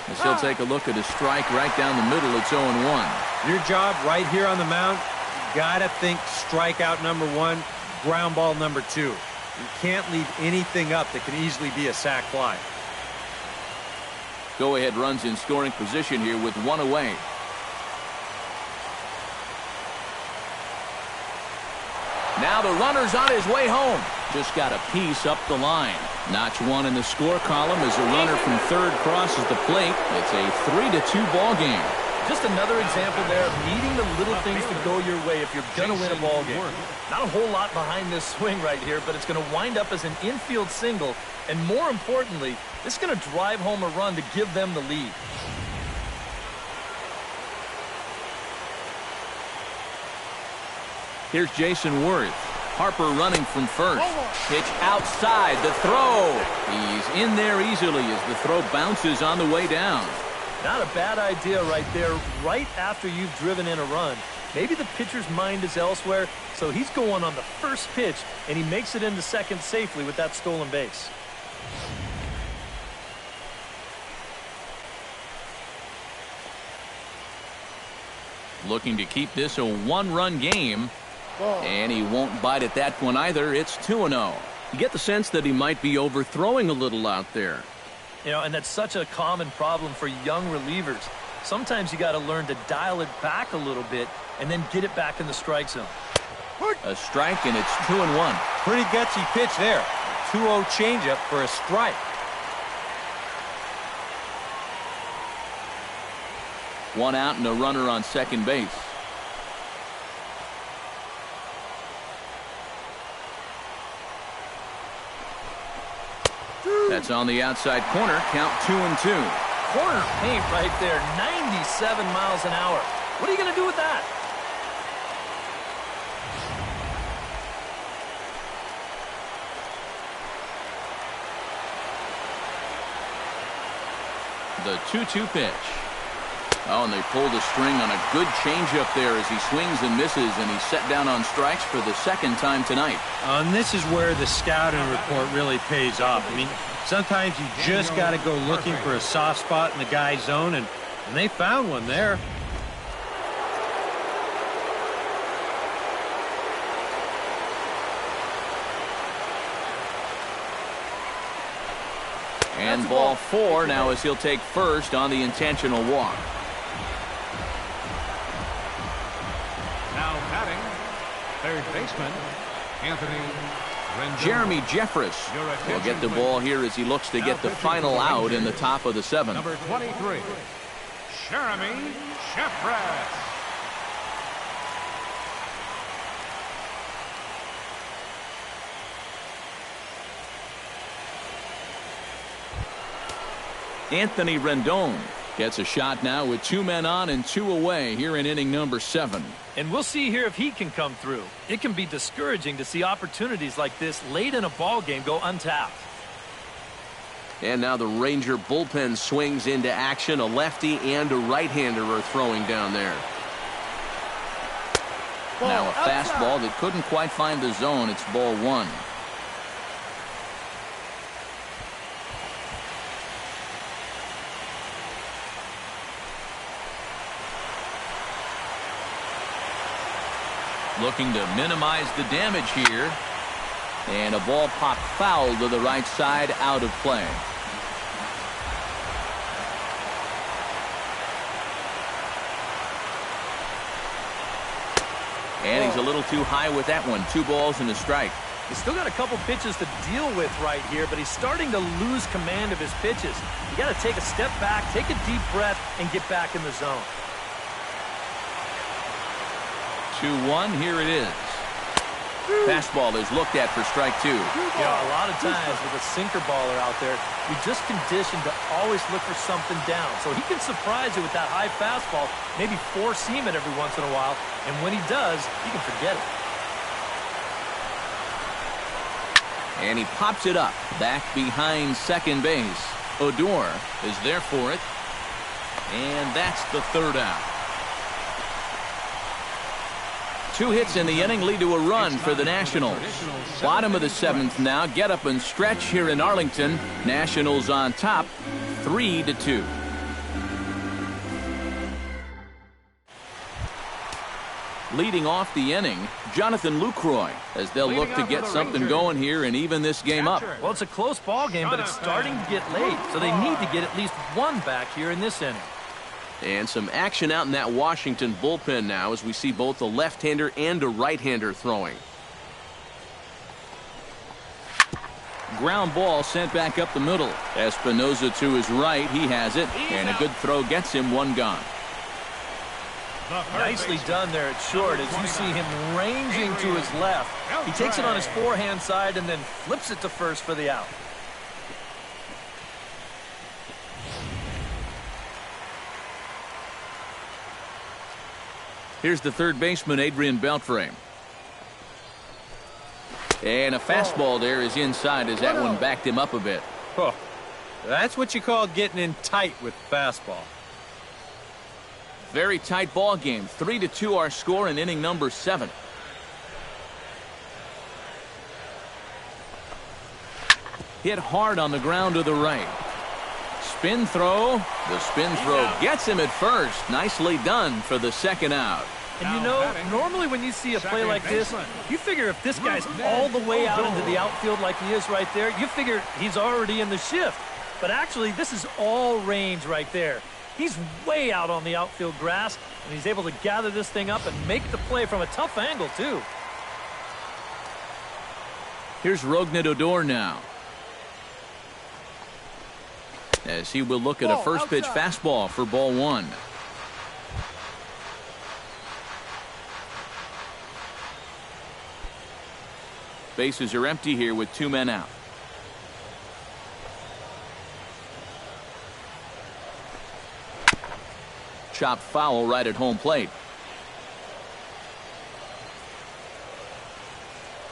As he'll take a look at his strike right down the middle. It's 0-1. Your job right here on the mound, you got to think strikeout number one, ground ball number two. You can't leave anything up that can easily be a sac fly. Go-ahead runs in scoring position here with one away. Now the runner's on his way home. Just got a piece up the line. Notch one in the score column as a runner from third crosses the plate. It's a 3-2 ball game. Just another example there of needing the little things to go your way if you're going to win a ball game. Not a whole lot behind this swing right here, but it's going to wind up as an infield single. And more importantly, this is going to drive home a run to give them the lead. Here's Jason Worth. Harper running from first. Pitch outside. The throw. He's in there easily as the throw bounces on the way down. Not a bad idea right there, right after you've driven in a run. Maybe the pitcher's mind is elsewhere, so he's going on the first pitch, and he makes it into second safely with that stolen base. Looking to keep this a one-run game. And he won't bite at that one either. It's 2-0. You get the sense that he might be overthrowing a little out there. You know, and that's such a common problem for young relievers. Sometimes you got to learn to dial it back a little bit and then get it back in the strike zone. A strike, and it's 2-1. Pretty gutsy pitch there. 2-0 changeup for a strike. One out and a runner on second base. That's on the outside corner. Count 2-2. Corner paint right there. 97 miles an hour. What are you going to do with that? The 2-2 pitch. Oh, and they pulled a string on a good changeup there as he swings and misses, and he's set down on strikes for the second time tonight. And this is where the scouting report really pays off. I mean, sometimes you just got to go looking for a soft spot in the guy's zone, and they found one there. And ball 4 now as he'll take first on the intentional walk. Now batting, third baseman, Anthony Rendon. Jeremy Jeffress will get the ball here as he looks to get the final out in the top of the 7th. Number 23, Jeremy Jeffress. Anthony Rendon gets a shot now with 2 men on and 2 away here in inning number 7. And we'll see here if he can come through. It can be discouraging to see opportunities like this late in a ball game go untapped. And now the Ranger bullpen swings into action. A lefty and a right-hander are throwing down there. Now a fastball that couldn't quite find the zone. It's ball 1. Looking to minimize the damage here. And a ball popped foul to the right side, out of play. And he's a little too high with that one. 2 balls and a strike. He's still got a couple pitches to deal with right here, but he's starting to lose command of his pitches. You got to take a step back, take a deep breath, and get back in the zone. 2-1, here it is. Fastball is looked at for strike 2. Yeah, a lot of times with a sinker baller out there, you're just conditioned to always look for something down. So he can surprise you with that high fastball, maybe four seam it every once in a while, and when he does, you can forget it. And he pops it up, back behind second base. Odor is there for it. And that's the 3rd out. 2 hits in the inning lead to a run for the Nationals. Bottom of the 7th now. Get up and stretch here in Arlington. Nationals on top, 3-2. Leading off the inning, Jonathan Lucroy, as they'll look to get something going here and even this game up. Well, it's a close ball game, but it's starting to get late, so they need to get at least one back here in this inning. And some action out in that Washington bullpen now as we see both a left-hander and a right-hander throwing. Ground ball sent back up the middle. Espinosa to his right. He has it. And a good throw gets him 1 gone. Nicely done there at short as you see him ranging to his left. He takes it on his forehand side and then flips it to first for the out. Here's the third baseman, Adrian Beltre. And a fastball there is inside as that one backed him up a bit. Oh, that's what you call getting in tight with fastball. Very tight ball game. 3-2 our score in inning number 7. Hit hard on the ground to the right. Spin throw. The spin throw gets him at first. Nicely done for the second out. And you know, normally when you see a play like this, you figure if this guy's all the way out into the outfield like he is right there, you figure he's already in the shift. But actually, this is all range right there. He's way out on the outfield grass, and he's able to gather this thing up and make the play from a tough angle, too. Here's Rougned Odor now, as he will look at a first pitch fastball for ball 1. Bases are empty here with 2 men out. Chopped foul right at home plate.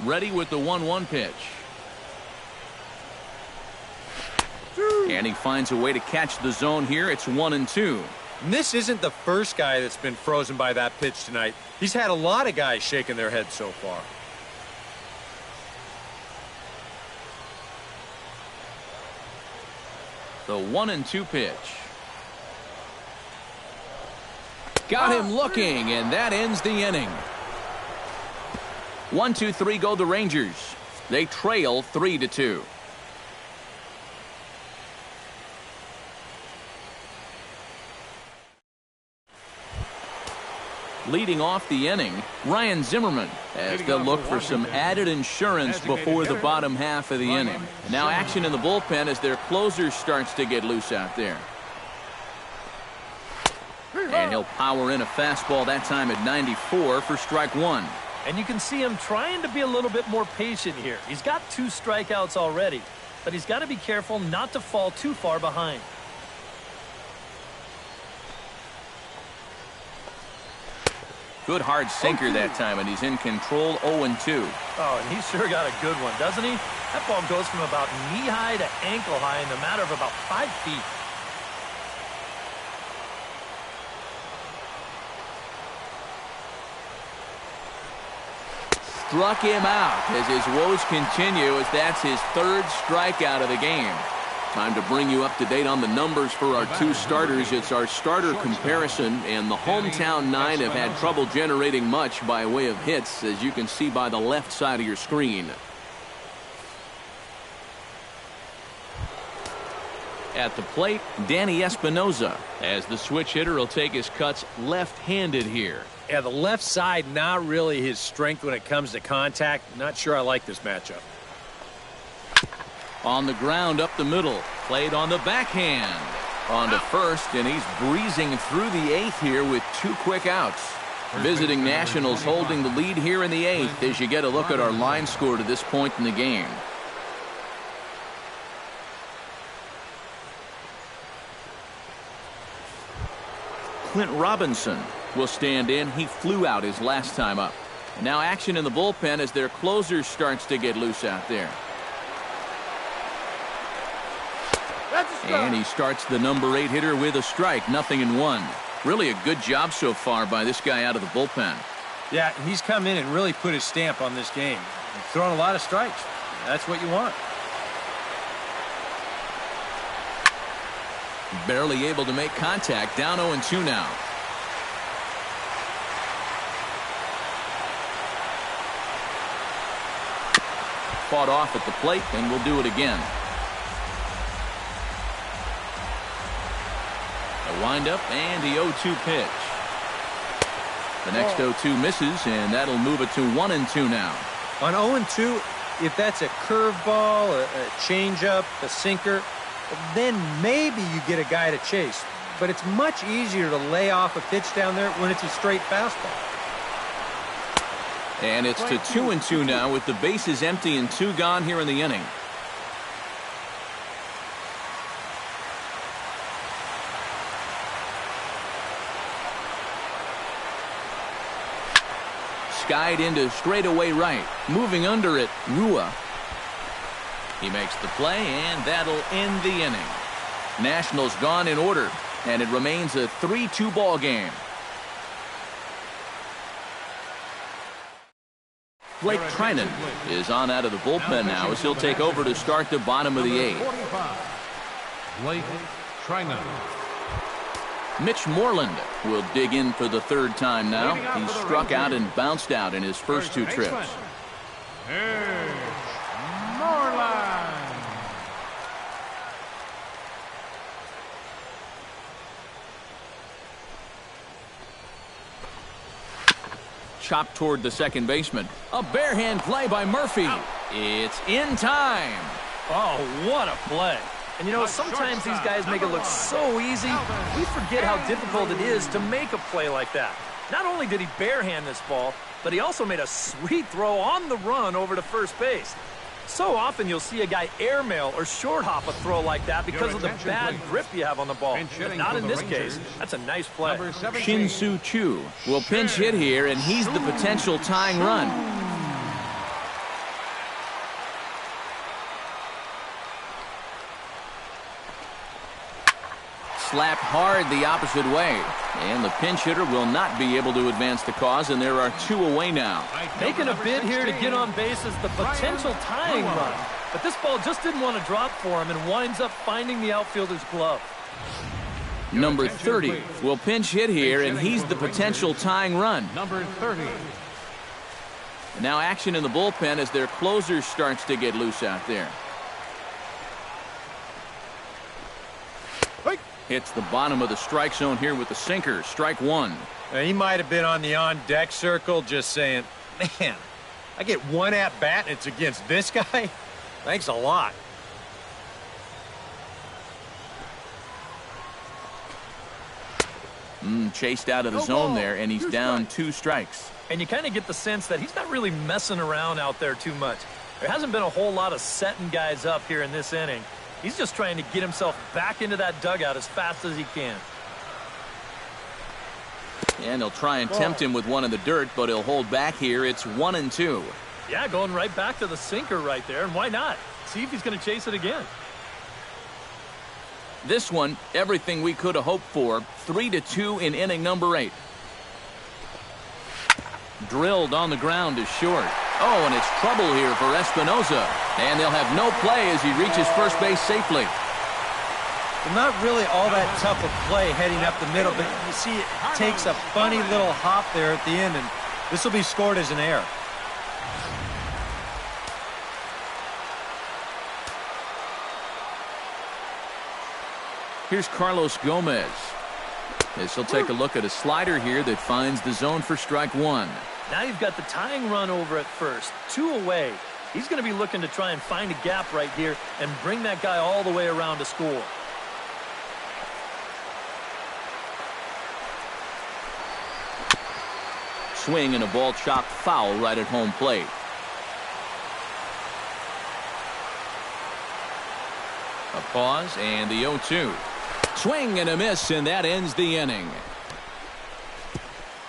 Ready with the 1-1 pitch. And he finds a way to catch the zone here. It's 1-2. And this isn't the first guy that's been frozen by that pitch tonight. He's had a lot of guys shaking their heads so far. The 1-2 pitch. Got him looking, and that ends the inning. 1-2-3 go the Rangers. They trail 3-2. Leading off the inning, Ryan Zimmerman, as they'll look for some added insurance before the bottom half of the inning. Now action in the bullpen as their closer starts to get loose out there. And he'll power in a fastball that time at 94 for strike 1. And you can see him trying to be a little bit more patient here. He's got 2 strikeouts already, but he's got to be careful not to fall too far behind. Good hard sinker that time, and he's in control. 0-2. Oh, and he sure got a good one, doesn't he? That ball goes from about knee-high to ankle-high in the matter of about 5 feet. Struck him out as his woes continue, as that's his 3rd strikeout of the game. Time to bring you up to date on the numbers for our 2 starters. It's our starter comparison, and the hometown 9 have had trouble generating much by way of hits, as you can see by the left side of your screen. At the plate, Danny Espinoza, as the switch hitter will take his cuts left-handed here. Yeah, the left side, not really his strength when it comes to contact. Not sure I like this matchup. On the ground up the middle, played on the backhand. On to first, and he's breezing through the 8th here with 2 quick outs. Visiting Nationals holding the lead here in the 8th as you get a look at our line score to this point in the game. Clint Robinson will stand in. He flew out his last time up. And now action in the bullpen as their closer starts to get loose out there. And he starts the number 8 hitter with a strike, 0-1. Really a good job so far by this guy out of the bullpen. Yeah, he's come in and really put his stamp on this game. He's thrown a lot of strikes. That's what you want. Barely able to make contact, down 0-2 now. Fought off at the plate, and we'll do it again. A windup and the 0-2 pitch. The next 0-2 misses, and that'll move it to 1-2 now. On 0-2, if that's a curveball, a changeup, a sinker, then maybe you get a guy to chase. But it's much easier to lay off a pitch down there when it's a straight fastball. And it's to 2-2 now with the bases empty and 2 gone here in the inning. skied into straightaway right. Moving under it, Rua. He makes the play, and that'll end the inning. Nationals gone in order, and it remains a 3-2 ball game. Blake Trinan is on out of the bullpen now as he'll take over to start the bottom of the 8th. Blake Trinan. Mitch Moreland will dig in for the 3rd time now. He's struck out and bounced out in his first 2 trips. Mitch Moreland. Chopped toward the second baseman. A barehand play by Murphy. It's in time. Oh, what a play. And you know, sometimes these guys make it look so easy, we forget how difficult it is to make a play like that. Not only did he barehand this ball, but he also made a sweet throw on the run over to first base. So often you'll see a guy airmail or short hop a throw like that because of the bad grip you have on the ball. But not in this case. That's a nice play. Shin-Soo Choo will pinch hit here, and he's the potential tying run. Slapped hard the opposite way, and the pinch hitter will not be able to advance the cause, and there are 2 away now. Making a bid here to get on base is the potential tying run, but this ball just didn't want to drop for him and winds up finding the outfielder's glove. Number 30 will pinch hit here, and he's the potential tying run. Number 30. Now action in the bullpen as their closer starts to get loose out there. Hits the bottom of the strike zone here with the sinker. Strike 1. Now, he might have been on the on-deck circle just saying, man, I get 1 at-bat and it's against this guy? Thanks a lot. Chased out of the zone there, and he's down 2 strikes. And you kind of get the sense that he's not really messing around out there too much. There hasn't been a whole lot of setting guys up here in this inning. He's just trying to get himself back into that dugout as fast as he can. And he'll try and tempt him with one in the dirt, but he'll hold back here. It's 1-2. Yeah, going right back to the sinker right there, and why not? See if he's going to chase it again. This one, everything we could have hoped for. 3-2 in inning number 8. Drilled on the ground is short. Oh, and it's trouble here for Espinosa. And they'll have no play as he reaches first base safely. Well, not really all that tough a play heading up the middle, but you see it takes a funny little hop there at the end, and this will be scored as an error. Here's Carlos Gomez. As he'll take a look at a slider here that finds the zone for strike 1. Now you've got the tying run over at first. 2 away. He's going to be looking to try and find a gap right here and bring that guy all the way around to score. Swing and a ball chopped foul right at home plate. A pause and the 0-2. Swing and a miss, and that ends the inning.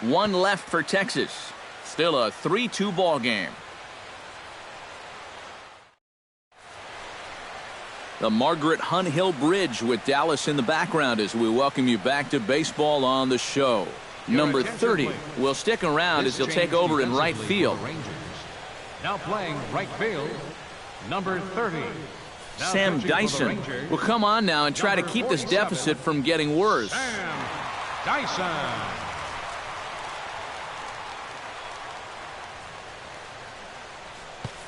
1 left for Texas. Still a 3-2 ball game. The Margaret Hunt Hill Bridge with Dallas in the background as we welcome you back to baseball on the show. Number 30 will stick around as he'll take over in right field. Now playing right field, number 30. Sam Dyson will come on now and try to keep this deficit from getting worse. Sam Dyson.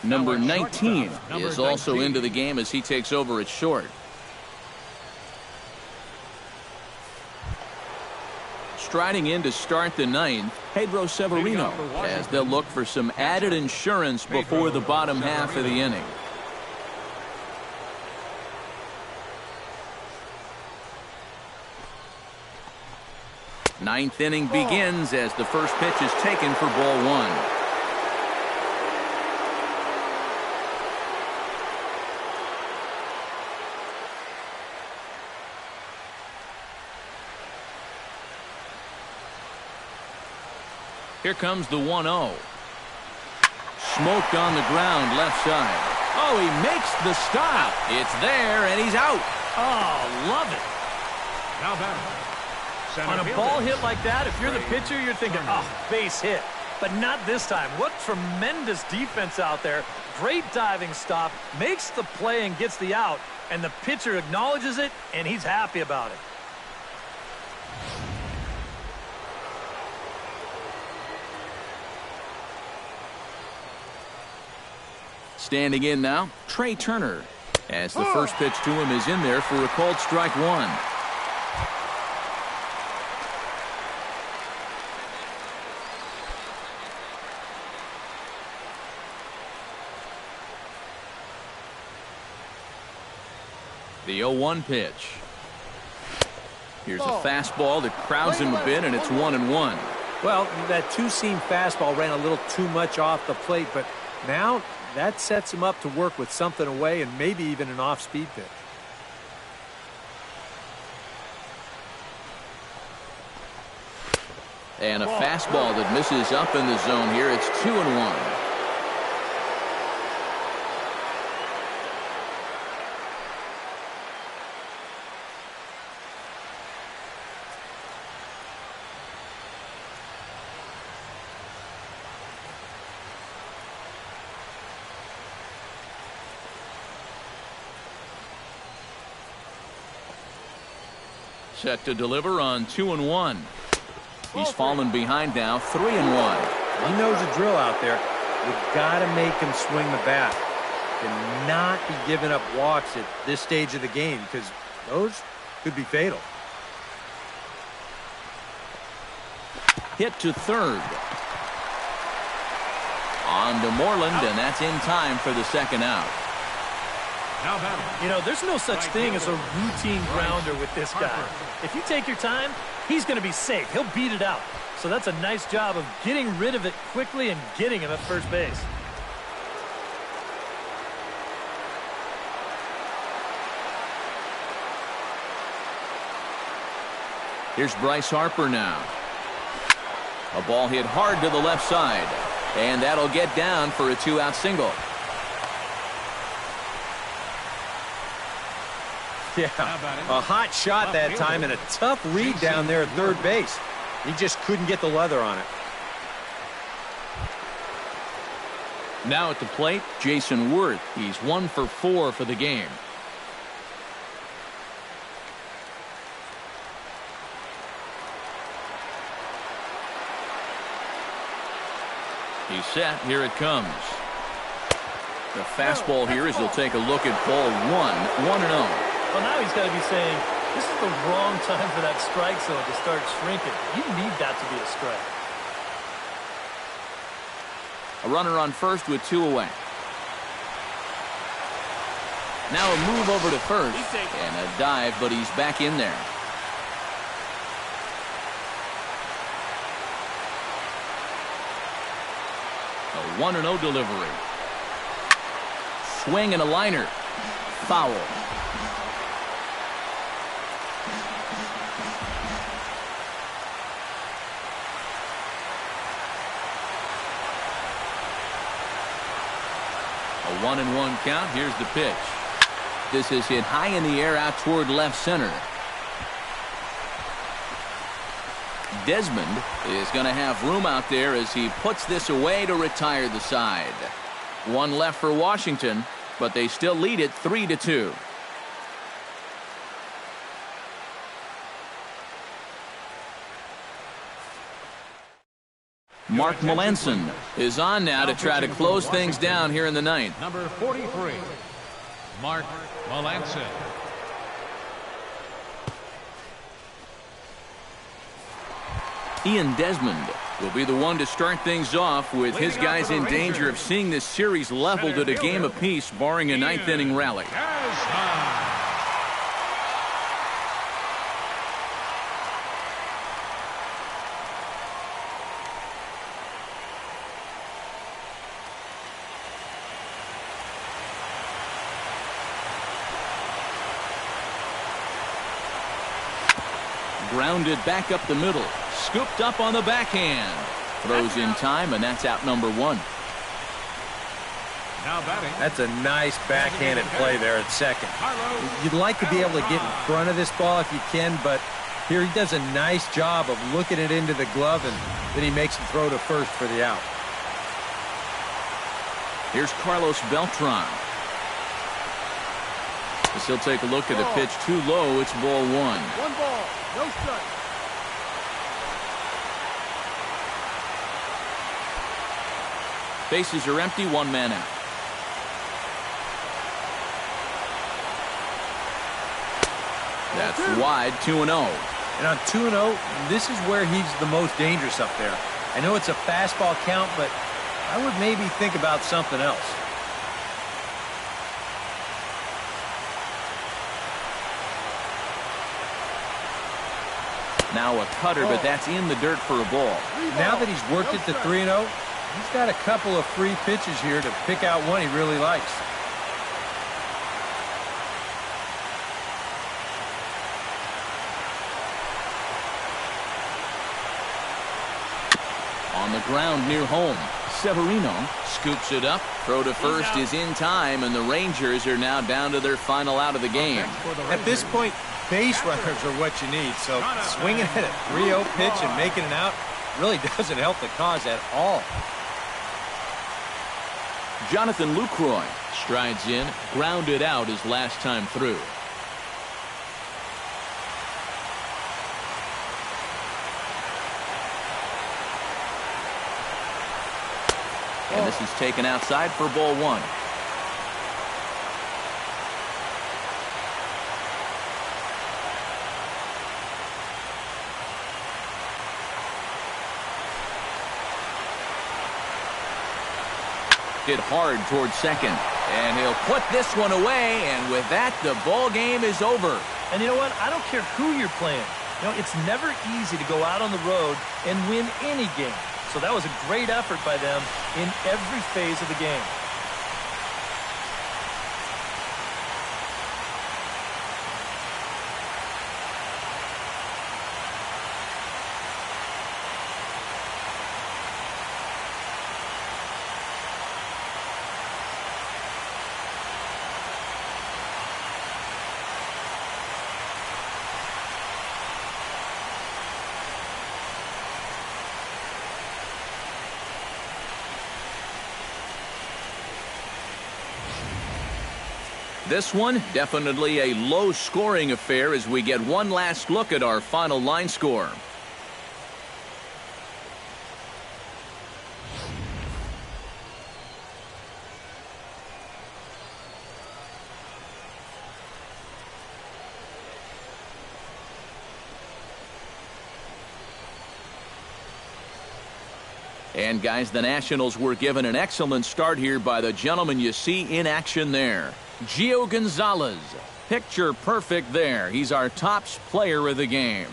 Number 19 is also into the game as he takes over at short. Striding in to start the 9th, Pedro Severino, as they'll look for some added insurance before the bottom half of the inning. Ninth inning begins as the first pitch is taken for ball 1. Here comes the 1-0. Smoked on the ground left side. Oh, he makes the stop. It's there, and he's out. Oh, love it. Now batting. On a ball hit like that, if you're the pitcher, you're thinking, oh, base hit. But not this time. What tremendous defense out there. Great diving stop, makes the play and gets the out, and the pitcher acknowledges it, and he's happy about it. Standing in now, Trey Turner. As the first pitch to him is in there for a called strike one. The 0-1 pitch. Here's a fastball that crowds him a bit, and it's 1-1. Well, that two-seam fastball ran a little too much off the plate, but now that sets him up to work with something away and maybe even an off-speed pitch. And a fastball that misses up in the zone here. It's 2-1. Set to deliver on 2-1. He's fallen behind now, 3-1. He knows the drill out there. You've got to make him swing the bat. Cannot be giving up walks at this stage of the game because those could be fatal. Hit to third. On to Moreland, and that's in time for the second out. You know, there's no such thing as a routine grounder with this guy. If you take your time, he's going to be safe. He'll beat it out. So that's a nice job of getting rid of it quickly and getting him at first base. Here's Bryce Harper now. A ball hit hard to the left side. And that'll get down for a two-out single. Yeah, a hot shot that time and a tough read down there at third base. He just couldn't get the leather on it. Now at the plate, Jason Worth. He's 1 for 4 for the game. He's set. Here it comes. The fastball here as he'll take a look at ball 1-0. Well, now he's got to be saying, this is the wrong time for that strike zone to start shrinking. You need that to be a strike. A runner on first with 2 away. Now a move over to first. And a dive, but he's back in there. A 1-0 delivery. Swing and a liner. Foul. A 1-1 count. Here's the pitch. This is hit high in the air out toward left center. Desmond is going to have room out there as he puts this away to retire the side. One left for Washington, but they still lead it 3-2. Mark Melanson is on now to try to close things down here in the ninth. Number 43, Mark Melanson. Ian Desmond will be the one to start things off with his guys in danger of seeing this series leveled at a game apiece, barring a ninth-inning rally. Grounded back up the middle. Scooped up on the backhand. Throws in time, and that's out number 1. Now batting. That's a nice backhanded play there at second. You'd like to be able to get in front of this ball if you can, but here he does a nice job of looking it into the glove, and then he makes the throw to first for the out. Here's Carlos Beltran. As he'll take a look at the pitch too low. It's ball one. One ball, no strike. Bases are empty, one man out. That's wide, 2-0. And on 2-0, this is where he's the most dangerous up there. I know it's a fastball count, but I would maybe think about something else. Now a cutter, but that's in the dirt for a ball. Now that he's worked it to 3-0, he's got a couple of free pitches here to pick out one he really likes. On the ground near home. Severino scoops it up. Throw to first is in time, and the Rangers are now down to their final out of the game. At this point, base runners are what you need, so swinging at a 3-0 pitch and making it out really doesn't help the cause at all. Jonathan Lucroy strides in, grounded out his last time through. And this is taken outside for ball one. Hit hard towards second. And he'll put this one away, and with that, the ball game is over. And you know what? I don't care who you're playing. You know, it's never easy to go out on the road and win any game. So that was a great effort by them in every phase of the game. This one, definitely a low-scoring affair as we get one last look at our final line score. And guys, the Nationals were given an excellent start here by the gentleman you see in action there. Gio Gonzalez, picture perfect there. He's our top player of the game.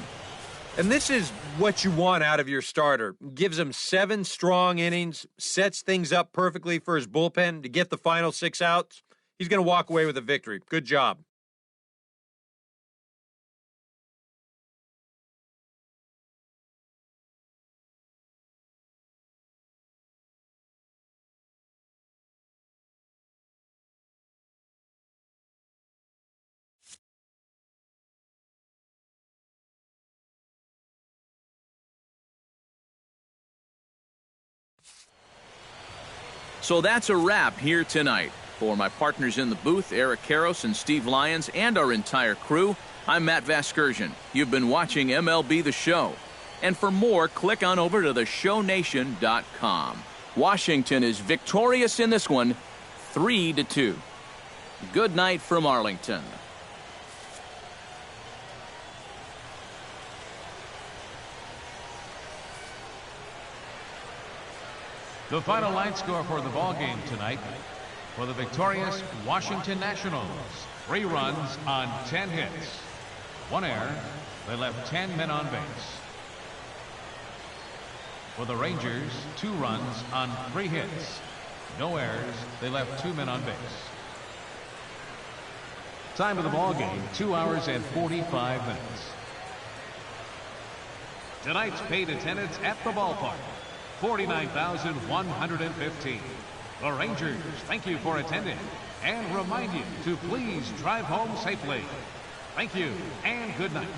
And this is what you want out of your starter. Gives him 7 strong innings, sets things up perfectly for his bullpen to get the final 6 outs. He's going to walk away with a victory. Good job. So that's a wrap here tonight. For my partners in the booth, Eric Karros and Steve Lyons, and our entire crew, I'm Matt Vasgersian. You've been watching MLB The Show. And for more, click on over to theshownation.com. Washington is victorious in this one, 3-2. Good night from Arlington. The final line score for the ball game tonight for the victorious Washington Nationals: 3 runs on 10 hits, 1 error. They left 10 men on base. For the Rangers, 2 runs on 3 hits, no errors. They left 2 men on base. Time of the ball game, 2 hours and 45 minutes. Tonight's paid attendance at the ballpark, 49,115. The Rangers thank you for attending and remind you to please drive home safely. Thank you and good night.